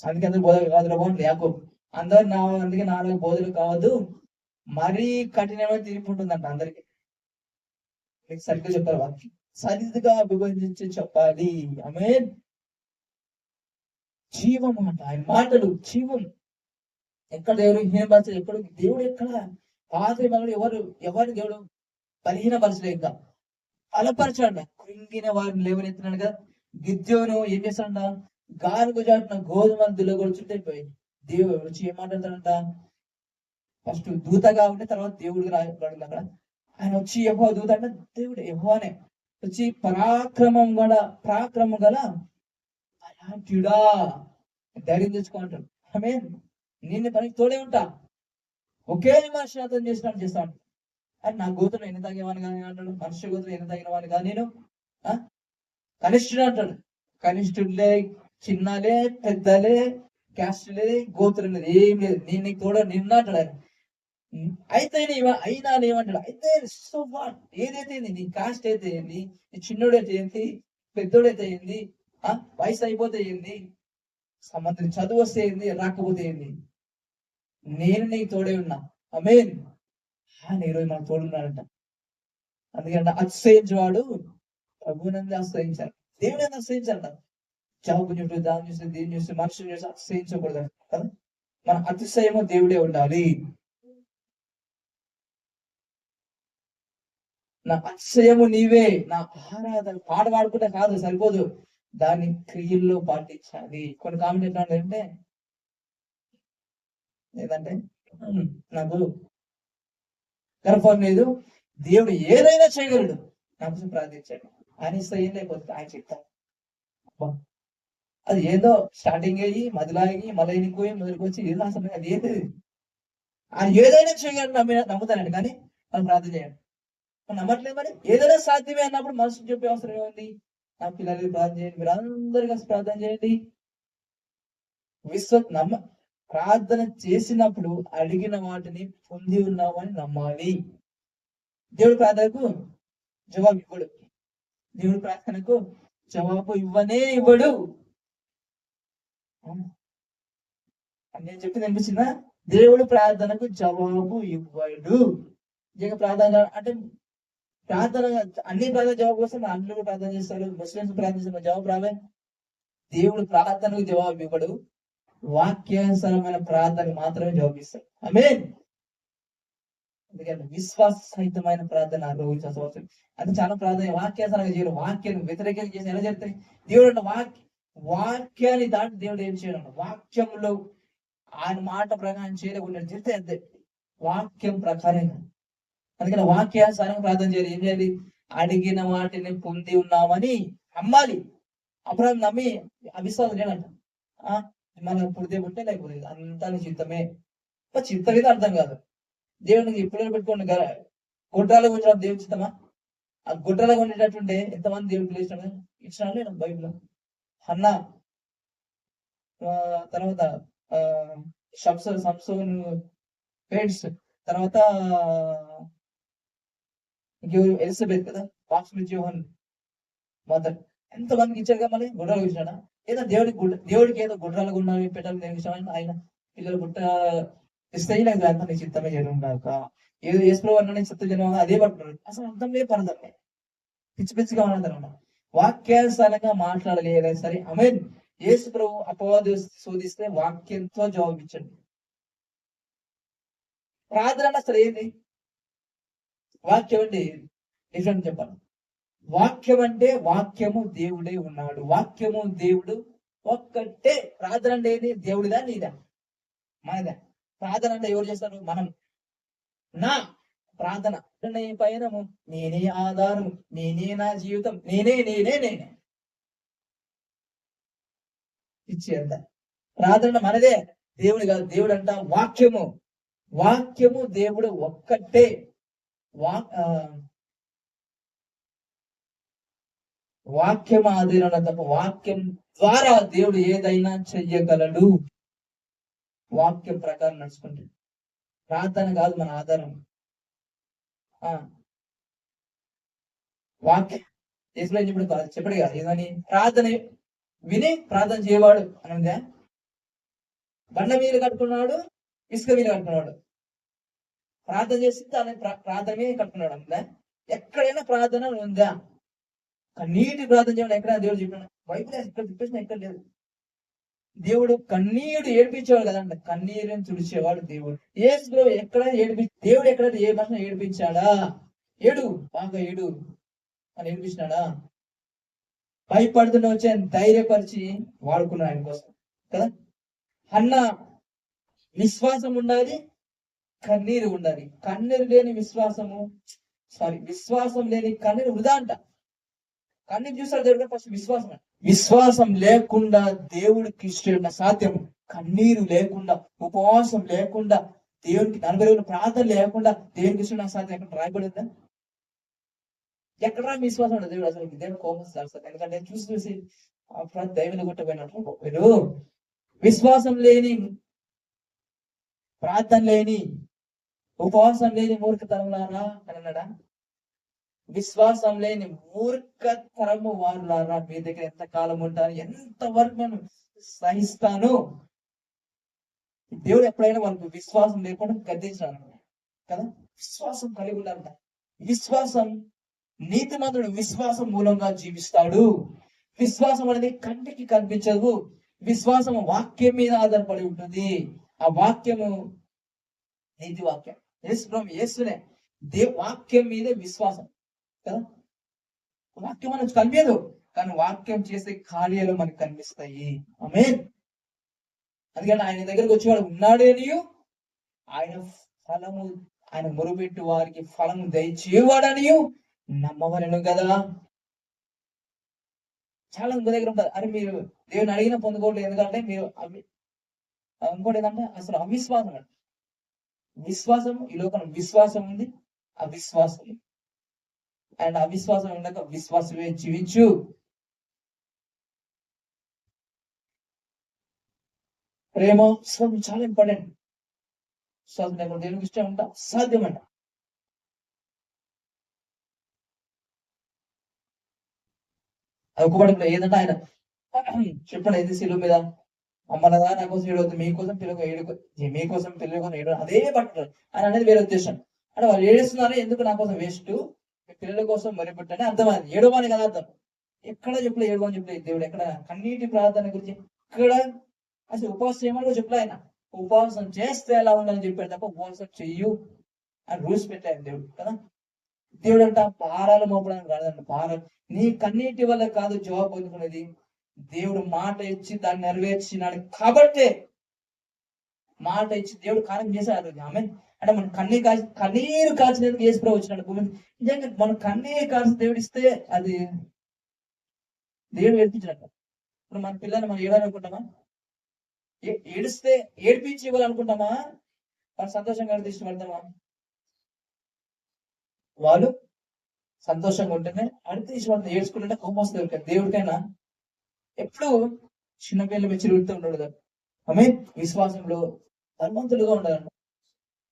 అందుకే అందరూ బోధలు కాదు బాగుంది యాకోబు, అందుకే నాలుగు బోధలు కావద్దు, మరీ కఠినమైన తీర్పు ఉంటుందంట అందరికి. మీకు సరిగ్గా చెప్పారు, వాక్యం సరిగ్గా విభజించి చెప్పాలి. ఆమేన్. జీవం అంట ఆయన మాటలు, జీవం. ఎక్కడ దేవుడు హీనపరచలేదు, ఎప్పుడు దేవుడు ఎక్కడ పాత్ర ఎవరు దేవుడు బలహీనపరచలేదు, ఇంకా బలపరచాడు. కృంగిన వారిని లేవనెత్తినాడు కదా. గిద్యోను ఏం చేస్తాడంట? గానుగు చాటున గోధుమలు దులగొడుచుంటే దేవుడు వచ్చి ఏం మాట్లాడతాడంట? ఫస్ట్ దూతగా ఉంటే తర్వాత దేవుడికి రాయబడింది అక్కడ. ఆయన వచ్చి యెహోవా దూత అంటే దేవుడు యెహోవానే వచ్చి పరాక్రమం గల అలాంటిడా ధైర్యం తెచ్చుకుంటాడు. ఆమేన్. నిన్ను పనికి తోడే ఉంటా, ఒకే మనిషి అతను చేసినట్టు చేస్తా ఉంటాడు. అని నా గోత్రం ఎన్ని తగినవాని కానీ అంటాడు, మనుష్య గోత్రం ఎన్ని తగిన వాని కానీ నేను కనిష్ఠుడు అంటాడు. కనిష్ఠుడులే, చిన్నలే, పెద్దలే, క్యాస్ట్లే, గోత్రం లేదు, ఏం లేదు, నేను నీకు తోడ నిన్న అంటాడు ఆయన. అయితే అయినా ఏమంటాడు? అయితే సో వాట్, ఏదైతే ఏంది, నీ కాస్ట్ అయితే ఏంది, నీ చిన్నోడైతే ఏంది, పెద్దోడైతే ఏంది, వయసు అయిపోతే ఏంది, సంబంధం చదువు వస్తే ఏంది, రాకపోతే ఏంది, నేను నీకు తోడే ఉన్నా. ఆమేన్. ఆయన ఈరోజు మనకు తోడున్నాడంట. అందుకంటే అతిశయించేవాడు ప్రభువునందే ఆశ్రయించారు, దేవుని ఆశ్రయించాలంట. జాబు చూసి, దాన్ని చూసి, దీన్ని చూసి, మనుషులు చూసి అతిశయించకూడదు కదా. మన అతిశయము దేవుడే ఉండాలి. నా అతిశయము నీవే, నా ఆరాధన. పాట పాడుకుంటే కాదు, సరిపోదు, దాన్ని క్రియల్లో పాటించాలి. కొన్ని కామెంట్ ఎట్లా అంటే ఏదంటే నాకు గర్భం లేదు, దేవుడు ఏదైనా చేయగలడు, నా కోసం ప్రార్థించాడు. ఆయన ఇస్తే ఏం లేకపోతే ఆయన చెప్తాను. అది ఏదో స్టార్టింగ్ అయ్యి మదిలాగి మళ్ళీ ఇంకోయి మొదలుకొచ్చి ఏదో అసలు అది ఏది ఆయన ఏదైనా చేయాలని నమ్ముతానండి, కానీ మనం ప్రార్థన చేయండి నమ్మట్లేదు. మరి ఏదైనా సాధ్యమే అన్నప్పుడు మనసు చెప్పే అవసరం ఏముంది? నా పిల్లలకి ప్రార్థన చేయండి, మీరు అందరు కలిసి ప్రార్థన చేయండి. ప్రార్థన చేసినప్పుడు అడిగిన వాటిని పొంది ఉన్నామని నమ్మాలి. దేవుడు ప్రార్థనకు జవాబు ఇవ్వడు. దేవుడు ప్రార్థనకు జవాబు ఇవ్వడు. నేను చెప్పింది అనిపించిందా? దేవుడు ప్రార్థనకు జవాబు ఇవ్వడు. ఇక ప్రార్థన అంటే ప్రార్థన అన్ని ప్రార్థన జవాబు కోసం అందరూ ప్రార్థన చేస్తారు, ముస్లింస్ ప్రార్థన చేస్తారు, జవాబు రావే. దేవుడు ప్రార్థనకు జవాబు ఇవ్వడు, వాక్యానుసారమైన ప్రార్థన మాత్రమే జవాబిస్తాడు. ఆమేన్. అందుకని విశ్వాస సహితమైన ప్రార్థన రోజు అది చాలా ప్రార్థన వాక్యానుసారంగా చేయడం, వాక్యాన్ని వ్యతిరేకంగా చేసి ఎలా జరుగుతాయి? దేవుడు వాక్యాన్ని దాటి దేవుడు ఏం చేయడం? వాక్యంలో ఆయన మాట ప్రకారం చేయలేకుండా చెప్తే అంతే, వాక్యం ప్రకారంగా. అందుకని వాక్యానుసారంగా ప్రార్థన చేయాలి. ఏం చేయాలి? అడిగిన వాటిని పొంది ఉన్నామని నమ్మాలి. అప్పుడు నమ్మి అవిశ్వాసం లేదంట. మనం పుడితే పుట్టే లేకపోతే అంతా చిత్తమే. చిత్తం అయితే అర్థం కాదు. దేవునికి ఎప్పుడైనా పెట్టుకోండి, గుడ్రాలకు ఉంచడం దేవుని చిత్తమా? ఆ గుడ్రాలకు ఉండేటట్టుంటే ఎంతమంది దేవుడికి పిలిచినాడు, ఇచ్చినాడు లేదు బైబిల్లో. హన్నా, తర్వాత సంసోన్ పేడ్స్, తర్వాత ఎలిజబెత్ కదా, బాక్స్మిత్ యోహన్ మదర్, ఎంతమందికి ఇచ్చారు కదా. మళ్ళీ గుడ్రాలకు ఇచ్చినాడా? ఏదో దేవుడికి ఏదో గుడ్రాలకు ఉన్నవి పెట్టాలి దేవునికి ఇష్టమైన ఆయన పిల్లలు గుట్ట ఇస్తే లేదు అంత నీ చిత్తమే చేయడం ఏదో ఏసులో అన్న చిత్త జనం అదే పట్టుకున్నాడు. అసలు అర్థం లేదు, పరదం పిచ్చి పిచ్చిగా ఉన్నదన్నమాట. వాక్యానుసారంగా మాట్లాడాలి ఏదైనా సరే. ఆమేన్. యేసు ప్రభు అపవాదు శోధిస్తే వాక్యంతో జవాబిచ్చండి. ప్రార్థన అసలు ఏంది? వాక్యం అంటే డిఫరెంట్ చెప్పాలి. వాక్యం అంటే వాక్యము దేవుడే ఉన్నాడు, వాక్యము దేవుడు ఒక్కటే. ప్రార్థన అంటే ఏది? దేవుడిదా నీదా? మనదా? ప్రార్థన అంటే ఎవరు చేస్తారు? మనం. నా ప్రార్థన పయనము, నేనే ఆధారము, నేనే నా జీవితం, నేనే ఇచ్చేంత ప్రార్థన మనదే, దేవుడు కాదు. దేవుడు అంట వాక్యము దేవుడు ఒక్కటే. వాక్యం ఆధీనం తప్ప వాక్యం ద్వారా దేవుడు ఏదైనా చెయ్యగలడు. వాక్యం ప్రకారం నడుచుకుంటాడు. ప్రార్థన కాదు మన ఆధారం. వాక్యం ఇప్పుడు చెప్పడు కదా ఏదని, ప్రార్థన విని ప్రార్థన చేయవాడు అని ఉందా? బండ మీద కట్టుకున్నాడు, ఇసుక మీద కట్టుకున్నాడు, ప్రార్థన చేసి దాని ప్రార్థన మీద కట్టుకున్నాడు ఉందా? ఎక్కడైనా ప్రార్థన ఉందా? కన్నీటి ప్రార్థన చేయడం ఎక్కడైనా దేవుడు చెప్పాడు? బైబిల్ ఎక్కడ చెప్పేసిన ఎక్కడ లేదు. దేవుడు కన్నీడు ఏడిపించేవాడు కదంట, కన్నీరుని తుడిచేవాడు దేవుడు. యేసు ఎక్కడైనా దేవుడు ఎక్కడైనా ఏ భాష ఏడిపించాడా? బాగా ఏడు అని ఏడిపించినాడా? భయపడుతున్న వచ్చే ధైర్యపరిచి వాడుకున్నాడు ఆయన కోసం కదా. అన్న విశ్వాసం ఉండాలి, కన్నీరు ఉండాలి. కన్నీరు లేని విశ్వాసం లేని కన్నీరు వృధా అంట. కన్నీరు చూస్తాడు దేవుడు ఫస్ట్ విశ్వాసం లేకుండా దేవుడికి ఇష్టమైన సాధ్యము. కన్నీరు లేకుండా, ఉపవాసం లేకుండా, దేవునికి 40 రోజులు ప్రార్థన లేకుండా దేవునికి ఇష్టమైన సాధ్యం ఎక్కడ రాయబడిందా? ఎక్కడ విశ్వాసం ఉండదు దేవుడు అసలు. దేవుడు కోపం అసలు. ఎందుకంటే చూసి దైవం కొట్టబోయినట్లు మీరు విశ్వాసం లేని, ప్రార్థన లేని, ఉపవాసం లేని మూర్ఖతరంలారా అని అన్నాడా? విశ్వాసం లేని మూర్ఖతరము వారులారా మీ దగ్గర ఎంత కాలం ఉంటాను, ఎంతవరకు నేను సహిస్తాను. దేవుడు ఎప్పుడైనా వాళ్ళకి విశ్వాసం లేకుండా గద్దించాను కదా. విశ్వాసం కలిగి ఉండాలంట. విశ్వాసం, నీతిమంతుడు విశ్వాసం మూలంగా జీవిస్తాడు. విశ్వాసం అనేది కంటికి కనిపించదు. విశ్వాసం వాక్యం మీద ఆధారపడి ఉంటుంది. ఆ వాక్యము నీతి వాక్యం, యేసునే వాక్యం మీదే విశ్వాసం కదా. వాక్యం మనకు కనిపించదు, కానీ వాక్యం చేసే కార్యాలు మనకు కనిపిస్తాయి. ఆమేన్. అందుకని ఆయన దగ్గరకు వచ్చేవాడు ఉన్నాడనియు, ఆయన మొరుపెట్టు వారికి ఫలము దయచేవాడనియు నమ్మవలను కదా. చాలా మంది దగ్గర ఉంటుంది, అరే మీరు దేవుని అడిగిన పొందుకోవట్లేదు ఎందుకంటే మీరు ఇంకోటి ఏంటంటే అసలు అవిశ్వాసం అండి. విశ్వాసం, ఈ లోకం విశ్వాసం ఉంది, అవిశ్వాసం. అండ్ అవిశ్వాసం ఉండక విశ్వాసమే జీవించు. ప్రేమ విశ్వాసం చాలా ఇంపార్టెంట్. విశ్వాసం లేకుండా దేవునికి ఇష్టం అంట సాధ్యమంట. అది ఒక్కబడి ఏదంటే ఆయన చెప్పండి, ఏది శిలువ మీద అమ్మనదా నా కోసం ఏడవద్దు, మీకోసం మీకోసం పిల్లల ఏడు అదే పట్టారు అని అనేది వేరే ఉద్దేశం. అంటే వాళ్ళు ఏడుస్తున్నారు ఎందుకు, నా కోసం వేస్ట్, పిల్లల కోసం మరి పెట్టని అర్థమైంది. ఏడవని కదా అర్థం. ఎక్కడ చెప్పలే ఏడవని చెప్పలేదు దేవుడు. ఎక్కడ కన్నీటి ప్రార్థన గురించి ఎక్కడ అసలు ఉపవాసం చేయమని కూడా చెప్పలే ఆయన. ఉపవాసం చేస్తే ఎలా ఉండాలని చెప్పాడు తప్ప ఉపవాసం చెయ్యు అని రూల్స్ పెట్టాడు దేవుడు కదా. దేవుడు అంట పారాలు మోపడానికి కాదంట. పారాలు నీ కన్నీటి వల్ల కాదు జవాబు పొందుకునేది, దేవుడు మాట ఇచ్చి దాన్ని నెరవేర్చినాడు కాబట్టే. మాట ఇచ్చి దేవుడు కార్యం చేశాడు. ఆమె అంటే మన కన్నీరు కాల్చినందుకు యేసు వచ్చినాడు భూమి. నిజంగా మన కన్నీరు కాల్చి దేవుడు ఇస్తే అది దేవుడు ఏడిపించినట్ట. ఇప్పుడు మన పిల్లల్ని మనం ఏడాలనుకుంటామా? ఏడిస్తే ఏడిపించి ఇవ్వాలనుకుంటామా? వాళ్ళు సంతోషంగా తీసుకోబడతామా? వాళ్ళు సంతోషంగా ఉంటేనే అడితే ఇష్టపడతాం. ఏడ్చుకుంటే కోపం వస్తుంది. దేవుడికైనా ఎప్పుడు చిన్నపిల్లలు మెచ్చురుతూ ఉండదు. ఆమె విశ్వాసంలో ధర్మంతులుగా ఉండాలంట.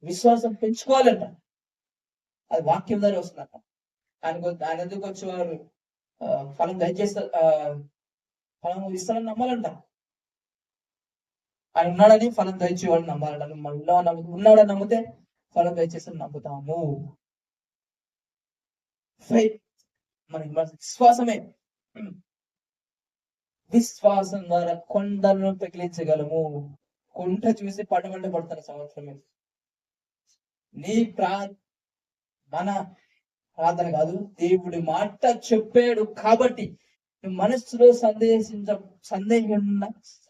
విశ్వాసం పెంచుకోవాలంట. అది వాక్యం ద్వారా వస్తుందంట. ఆయన ఎందుకు వచ్చేవారు ఫలం దయచేస్తారు, ఫలం ఇస్తానని నమ్మాలంట. ఆయన ఉన్నాడని ఫలం దయచేవాడిని నమ్మాలంట. ఉన్నాడని నమ్మితే ఫలం దయచేస్తాను నమ్ముతాము. మనకి విశ్వాసమే. విశ్వాసం ద్వారా కొండలను పెకిలించగలము. కొండ చూసి పడమంటే పడుతున్న సంవత్సరం. నీ మన ప్రార్థన కాదు, దేవుడి మాట చెప్పాడు కాబట్టి నువ్వు మనస్సులో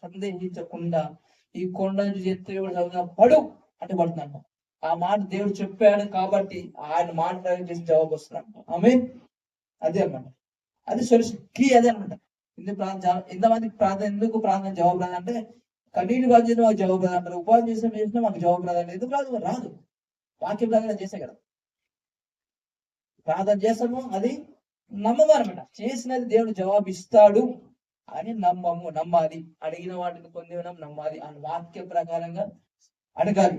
సందేహించకుండా ఈ కొండను చూసి పడు అంటే పడుతుందంట. ఆ మాట దేవుడు చెప్పాడు కాబట్టి ఆయన మాట చేసి జవాబు వస్తుందంట. అదే అన్నమాట. అది సొల్యూషన్ కీ అదే అనమాట. ఎంతమందికి ప్రార్థన ఎందుకు ప్రార్థన జవాబు రాదు అంటే, కన్నీటి బాధ చేసిన మాకు జవాబు రాదు అంటారు. ఉపాధి చేసిన మాకు జవాబు రాదు. ఎందుకు రాదు? రాదు. వాక్యం ప్రకారం చేసే కదా ప్రార్థన చేస్తాము. అది నమ్మము అనమాట. చేసినది దేవుడు జవాబు ఇస్తాడు అని నమ్మాలి. అడిగిన వాటిని పొంది నమ్మాలి అని వాక్య ప్రకారంగా అడగాలి.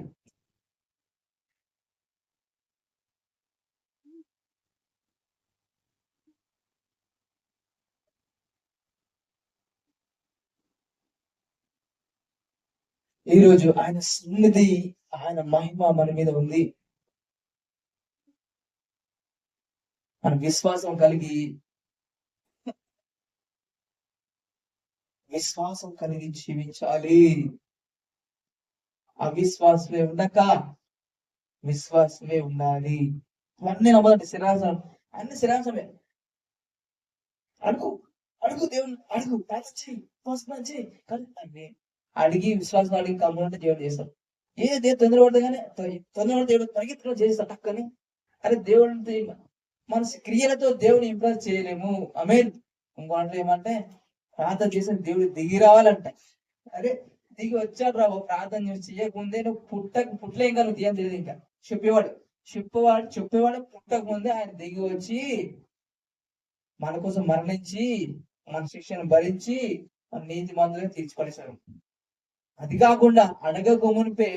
ఈరోజు ఆయన సన్నిధి, ఆయన మహిమ మన మీద ఉంది. మన విశ్వాసం కలిగి జీవించాలి. అవిశ్వాసమే ఉండక విశ్వాసమే ఉండాలి. అన్ని నమ్మదండి. శిరాసనం అన్ని శిరాసమే. అడుగు దేవుని అడుగు, అడిగి విశ్వాసం అడిగి కమ్మునంటే దేవుడు చేస్తాడు. ఏదే తొందరపడదు కానీ తొందరపడి దేవుడు పరిగెత్తులో చేస్తాడు టక్కని. అరే దేవుడి మన క్రియలతో దేవుని ఇంప్రెస్ చేయలేము. ఇంకోటి ఏమంటే ప్రార్థన చేసిన దేవుడు దిగి రావాలంట. అరే దిగి వచ్చాడు రా ప్రార్థన చేసి చేయకముందే నువ్వు పుట్టలే ఇంకా నువ్వు తీయం తెలియదు. ఇంకా చెప్పేవాడు పుట్టక ముందే ఆయన దిగి వచ్చి మన కోసం మరణించి మన శిక్షను భరించి మన నీతి మందులను తీర్చిపడేశాడు. అది కాకుండా అడగకమునిపే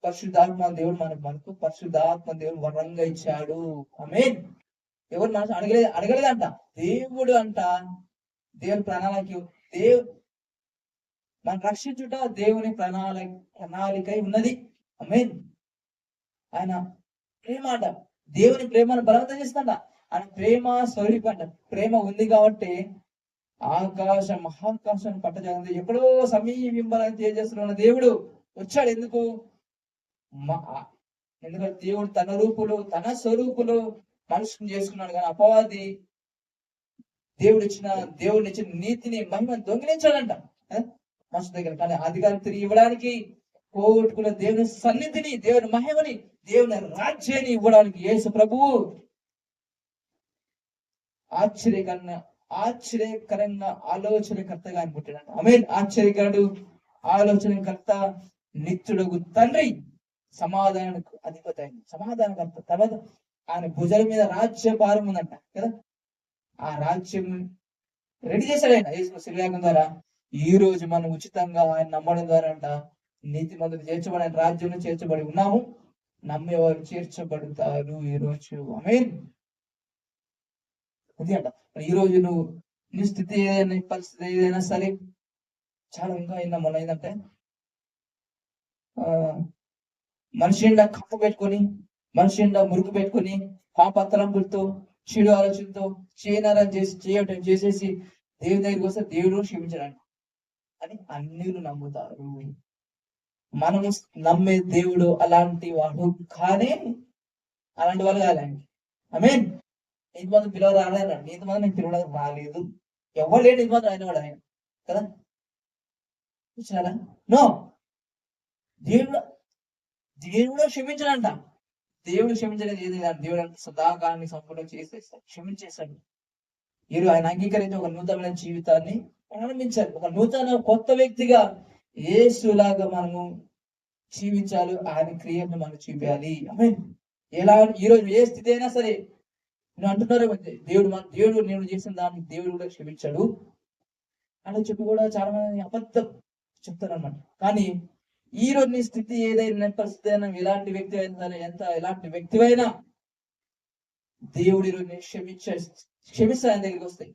పరిశుద్ధాత్మ దేవుడు మనకు పరిశుద్ధాత్మ దేవుడు వరంగా ఇచ్చాడు. ఎవరు మనసు అడగలేదంట. దేవుడు అంట దేవుని ప్రణాళిక మన రక్షించుట దేవుని ప్రణాళికై ఉన్నది. ఆయన ప్రేమ అంట. దేవుని ప్రేమను బలవంతం చేస్తుంట. ఆయన ప్రేమ స్వరూప అంట. ప్రేమ ఉంది కాబట్టి మహాకాశం పట్టజాగింది. ఎక్కడో సమీపించాలని తెలియజేస్తున్న దేవుడు వచ్చాడు. ఎందుకంటే దేవుడు తన స్వరూపులు మనుషుని చేసుకున్నాడు. కానీ అపవాది దేవుడిని ఇచ్చిన నీతిని మహిమను దొంగిలించాడంట మనుషుల దగ్గర. కానీ అధికారం తిరిగి ఇవ్వడానికి పోగొట్టుకున్న దేవుని సన్నిధిని, దేవుని మహిమని, దేవుని రాజ్యాన్ని ఇవ్వడానికి యేసు ప్రభువు ఆశ్చర్యకరమైన ఆశ్చర్యకరంగా ఆలోచనకర్తగా ఆయన పుట్టాడు. ఆమేన్. ఆశ్చర్యకరుడు, ఆలోచనకర్త, నిత్యుడగు తండ్రి, సమాధానకు అధిపతి ఆయన, సమాధానకర్త. తర్వాత ఆయన భుజాల మీద రాజ్య భారం ఉందంట కదా. ఆ రాజ్యం రెడీ చేశాడు ఆయన యేసు శిలాగం ద్వారా. ఈ రోజు మనం ఉచితంగా ఆయన నమ్మడం ద్వారా అంట నీతి మందులు చేర్చబడి రాజ్యంలో చేర్చబడి ఉన్నాము. నమ్మేవారు చేర్చబడతారు ఈ రోజు. ఆమేన్. అది అంట. ఈ రోజు నువ్వు నీ స్థితి ఏదైనా, పరిస్థితి ఏదైనా సరే, చాలా ఇంకా అయినా మొన్న ఏంటంటే మనిషి నిండా కప్పు పెట్టుకొని, మనిషి నిండా మురుగు పెట్టుకొని, పాపతలంపులతో, చెడు ఆలోచనతో చేయనాలని చేసేసి దేవుని దగ్గరికి వస్తే దేవుడు క్షమించడానికి అని అన్నిలు నమ్ముతారు. మనము నమ్మే దేవుడు అలాంటి వాడు కానీ, అలాంటి వాళ్ళు కాదు ఆయన. ఆమేన్. ఇంతమంది పిలవ రాలేదండి, ఇంతమంది నేను పిలవడానికి రాలేదు, ఎవరు లేడు ఇంతమంది ఆయన వాడు ఆయన కదా. చూసినారా? నో, దేవుడు దేవుడు క్షమించడంట. దేవుడు క్షమించలేదు ఏది కాదు. దేవుడు అంటే సదాకాలాన్ని సంపూర్ణ చేసేస్తాడు, క్షమించేస్తాడు. ఈరోజు ఆయన అంగీకరించి ఒక నూతనమైన జీవితాన్ని ప్రారంభించాలి. ఒక నూతన కొత్త వ్యక్తిగా యేసులాగా మనము జీవించాలి. ఆయన క్రియను మనం చూపించాలి. ఆమేన్. ఎలా ఈరోజు ఏ స్థితి అయినా సరే నేను అంటున్నారు, దేవుడు నేను చేసిన దాన్ని దేవుడు కూడా క్షమించాడు అని చెప్పి కూడా చాలా మంది అబద్ధం చెప్తారు అన్నమాట. కానీ ఈ రోజు నీ స్థితి ఏదైనా, పరిస్థితి అయినా, ఎలాంటి వ్యక్తి అయినా, ఎలాంటి వ్యక్తి అయినా దేవుడు ఈరోజు నేను క్షమిస్తా ఆయన దగ్గరికి వస్తాయి.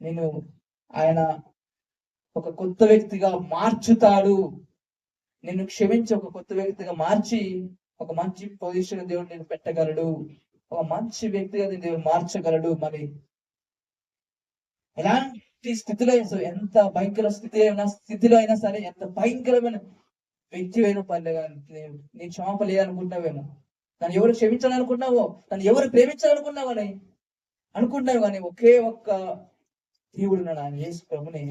నేను ఆయన ఒక కొత్త వ్యక్తిగా మార్చుతాడు. నిన్ను క్షమించి ఒక కొత్త వ్యక్తిగా మార్చి ఒక మంచి పొజిషన్ దేవుడు నేను పెట్టగలడు. ఒక మంచి వ్యక్తిగా దేవుడు మార్చగలడు. మరి ఎలాంటి స్థితిలో, ఎంత భయంకర స్థితిలో అయినా సరే, ఎంత భయంకరమైన వ్యక్తి అయినా పర్లేదు, నీ క్షమాపణ లేదనుకుంటావేమో, నన్ను ఎవరు క్షమించాలనుకున్నావో, నన్ను ఎవరు ప్రేమించాలనుకున్నావని అనుకుంటావు. కానీ ఒకే ఒక్క దేవుడు ఉన్నాడు, ఆయన యేసు ప్రభుని.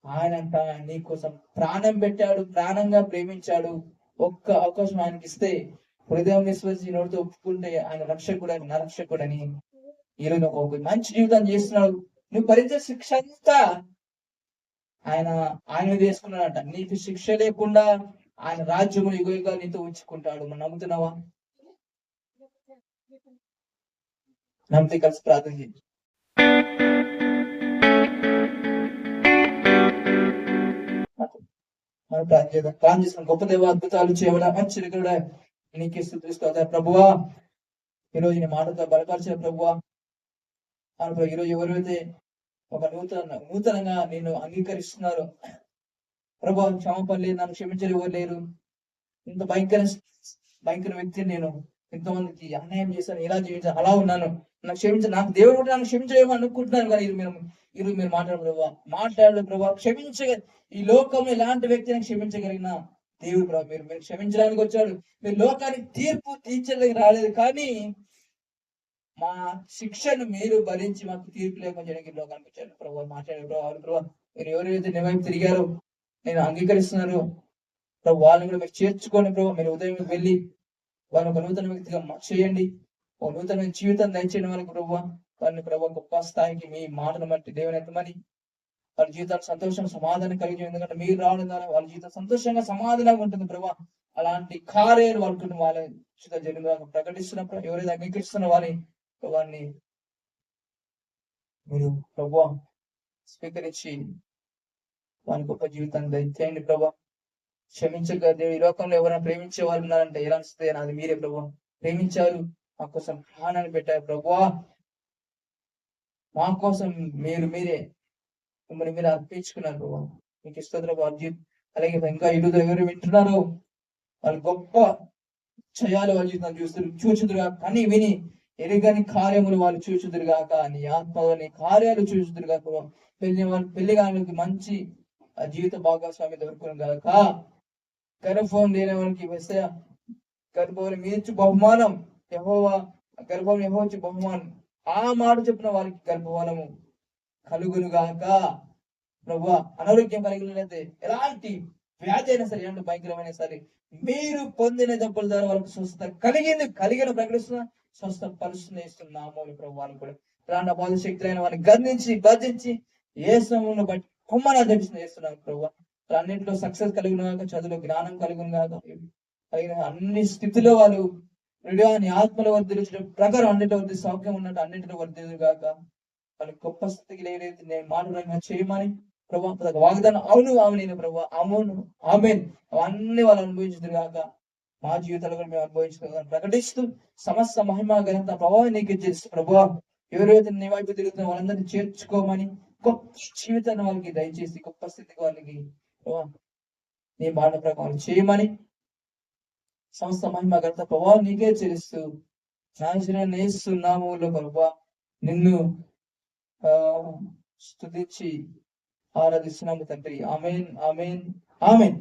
ఆయనంట నీ కోసం ప్రాణం పెట్టాడు, ప్రాణంగా ప్రేమించాడు. ఒక్క అవకాశం ఆయనకి ఇస్తే, హృదయం విశ్వసించి నోటితో ఒప్పుకుంటే ఆయన రక్షకుడు, ఆయన నరక్షకుడు అని ఈరోజు ఒక మంచి జీవితాన్ని చేస్తున్నాడు. నువ్వు భరించే శిక్ష అంతా ఆయన చేసుకున్నాడంట. నీకు శిక్ష లేకుండా ఆయన రాజ్యము యుగ నీతో ఉంచుకుంటాడు. మనం నమ్ముతున్నావా? నమ్మితే కలిసి ప్రార్థన చేయండి. మనం ప్రార్థన చేద్దాం. ప్రార్థన చేస్తాం. గొప్ప దేవ, అద్భుతాలు చేయడం ఆశ్చర్యకరుడా నీకే స్తుతిస్తావు ప్రభువా. ఈరోజు నీ మాటతో బలపరిచే ప్రభువా. ఈరోజు ఎవరైతే ఒక నూతనంగా నేను అంగీకరిస్తున్నారు ప్రభు, క్షమాపణ లేదు, నన్ను క్షమించరు ఎవరు లేరు, ఇంత భయంకర వ్యక్తిని, నేను ఎంతోమందికి అన్యాయం చేశాను, ఎలా జీవించాను, అలా ఉన్నాను, నాకు క్షమించాను, నాకు దేవుడు కూడా నన్ను క్షమించలేమో అనుకుంటున్నాను. కానీ ఈరోజు మీరు మాట్లాడలేదు ప్రభావ. ఈ లోకంలో ఎలాంటి వ్యక్తిని క్షమించగలిగిన దేవుడు ప్రభావ. మీరు క్షమించడానికి వచ్చాడు. మీరు లోకానికి తీర్పు తీర్చడానికి రాలేదు, కానీ మా శిక్షను మీరు భరించి మాకు తీర్పు లేకుండా లోకానికి వచ్చారు ప్రభావ. మాట్లాడే ప్రభావ, మీరు ఎవరైతే నివైపు తిరిగారో, నేను అంగీకరిస్తున్నారు ప్రభు, వాళ్ళని కూడా మీరు చేర్చుకోండి ప్రభావ. మీరు ఉదయం వెళ్ళి వాళ్ళని ఒక నూతన వ్యక్తిగా చేయండి, ఒక నూతన జీవితం దయచేయండి వాళ్ళకి ప్రభావ. వారిని ప్రభావ గొప్ప స్థాయికి మీ మాటను బట్టి దేవుని ఎత్తమని, వాళ్ళ జీవితాలు సంతోషం సమాధానం కలిగి, ఎందుకంటే మీరు రావడం ద్వారా వాళ్ళ జీవితం సంతోషంగా సమాధానంగా ఉంటుంది ప్రభావ. అలాంటి కార్యాలు వాళ్ళకు వాళ్ళ జరిగిన ప్రకటిస్తున్నప్పుడు ఎవరైతే అంగీకరిస్తున్న వారిని మీరు ప్రభావ స్వీకరించి వారి గొప్ప జీవితాన్ని దయచేయండి ప్రభావ. క్షమించగా దేవుడు, ఈ లోకంలో ఎవరైనా ప్రేమించే వాళ్ళు ఉన్నారంటే ఎలా అనిపిస్తుంది? అది మీరే ప్రభావ. ప్రేమించారు, మా కోసం ప్రాణాన్ని పెట్టారు ప్రభువా. మా కోసం మీరే మిమ్మల్ని మీరు అర్పించుకున్నారు ప్రభావ. మీకు స్తోత్రం ప్రభావ. అలాగే ఇంకా ఎవరు వింటున్నారో వాళ్ళు గొప్ప చేయాలి, వాళ్ళ జీవితాన్ని చూచుదురుగా, కానీ విని ఎరుగని కార్యములు వాళ్ళు చూచుదురుగాక, నీ ఆత్మలోని కార్యాలు చూచుదురుగాక. పెళ్లి కానికి మంచి జీవిత భాగస్వామి దొరుకును గాక. గర్భం లేని వారికి వస్తే గర్భం మీచ్చు బహుమానం యెహోవా, గర్భం యెహోవా బహుమానం. ఆ మాట చెప్పిన వారికి గర్భఫలము కలుగును గాక. ప్రభువా, అనారోగ్యం కలిగినట్లయితే, ఎలాంటి వ్యాధి అయినా సరే, ఎలాంటి భయంకరమైన సరే, మీరు పొందిన దెబ్బల ద్వారా వాళ్ళకి స్వస్థత కలిగిన ప్రకటిస్తున్నా. స్వస్థపరుస్తుంది ఇస్తున్నాము ప్రభు. వాళ్ళు కూడా ప్రాణ బాధ శక్తులైన వారిని గర్దించి భర్జించి ఏసును బట్టి కుమ్మన చేస్తున్నాం ప్రభు. అన్నింటిలో సక్సెస్ కలిగిన కాక, చదువులో జ్ఞానం కలిగిన కాక, అన్ని స్థితిలో వాళ్ళు హృదయాన్ని ఆత్మలో వర్ధించడం ప్రకారం అన్నింటిలో వర్ధి సౌఖ్యం ఉన్నట్టు అన్నింటిలో వర్ధించు కాక, వాళ్ళ గొప్ప స్థితికి లేదైతే నేను మాటలంగా చేయమని ప్రభా వాగ్దానం అవును ఆమెను ప్రభా అవును ఆమెన్ అవన్నీ వాళ్ళు అనుభవించదు కాక, మా జీవితాలు కూడా మేము అనుభవించుకోవాలని ప్రకటిస్తూ సమస్త మహిమ ఘనత ప్రభావం నీకు చేస్తూ ప్రభా ఎవరైతే నీ వైపు తిరుగుతున్న వాళ్ళందరినీ చేర్చుకోమని గొప్ప జీవితాన్ని వాళ్ళకి దయచేసి గొప్ప స్థితికి వాళ్ళకి నీ మాట ప్రకారం చేయమని సమస్త మహిమ ఘనత ప్రభావం నీకే చెల్లిస్తూ నేస్తున్నాము ప్రభా నిన్ను స్తుతించి ఆరాధిస్తున్నాము తండ్రి. Amen amen amen.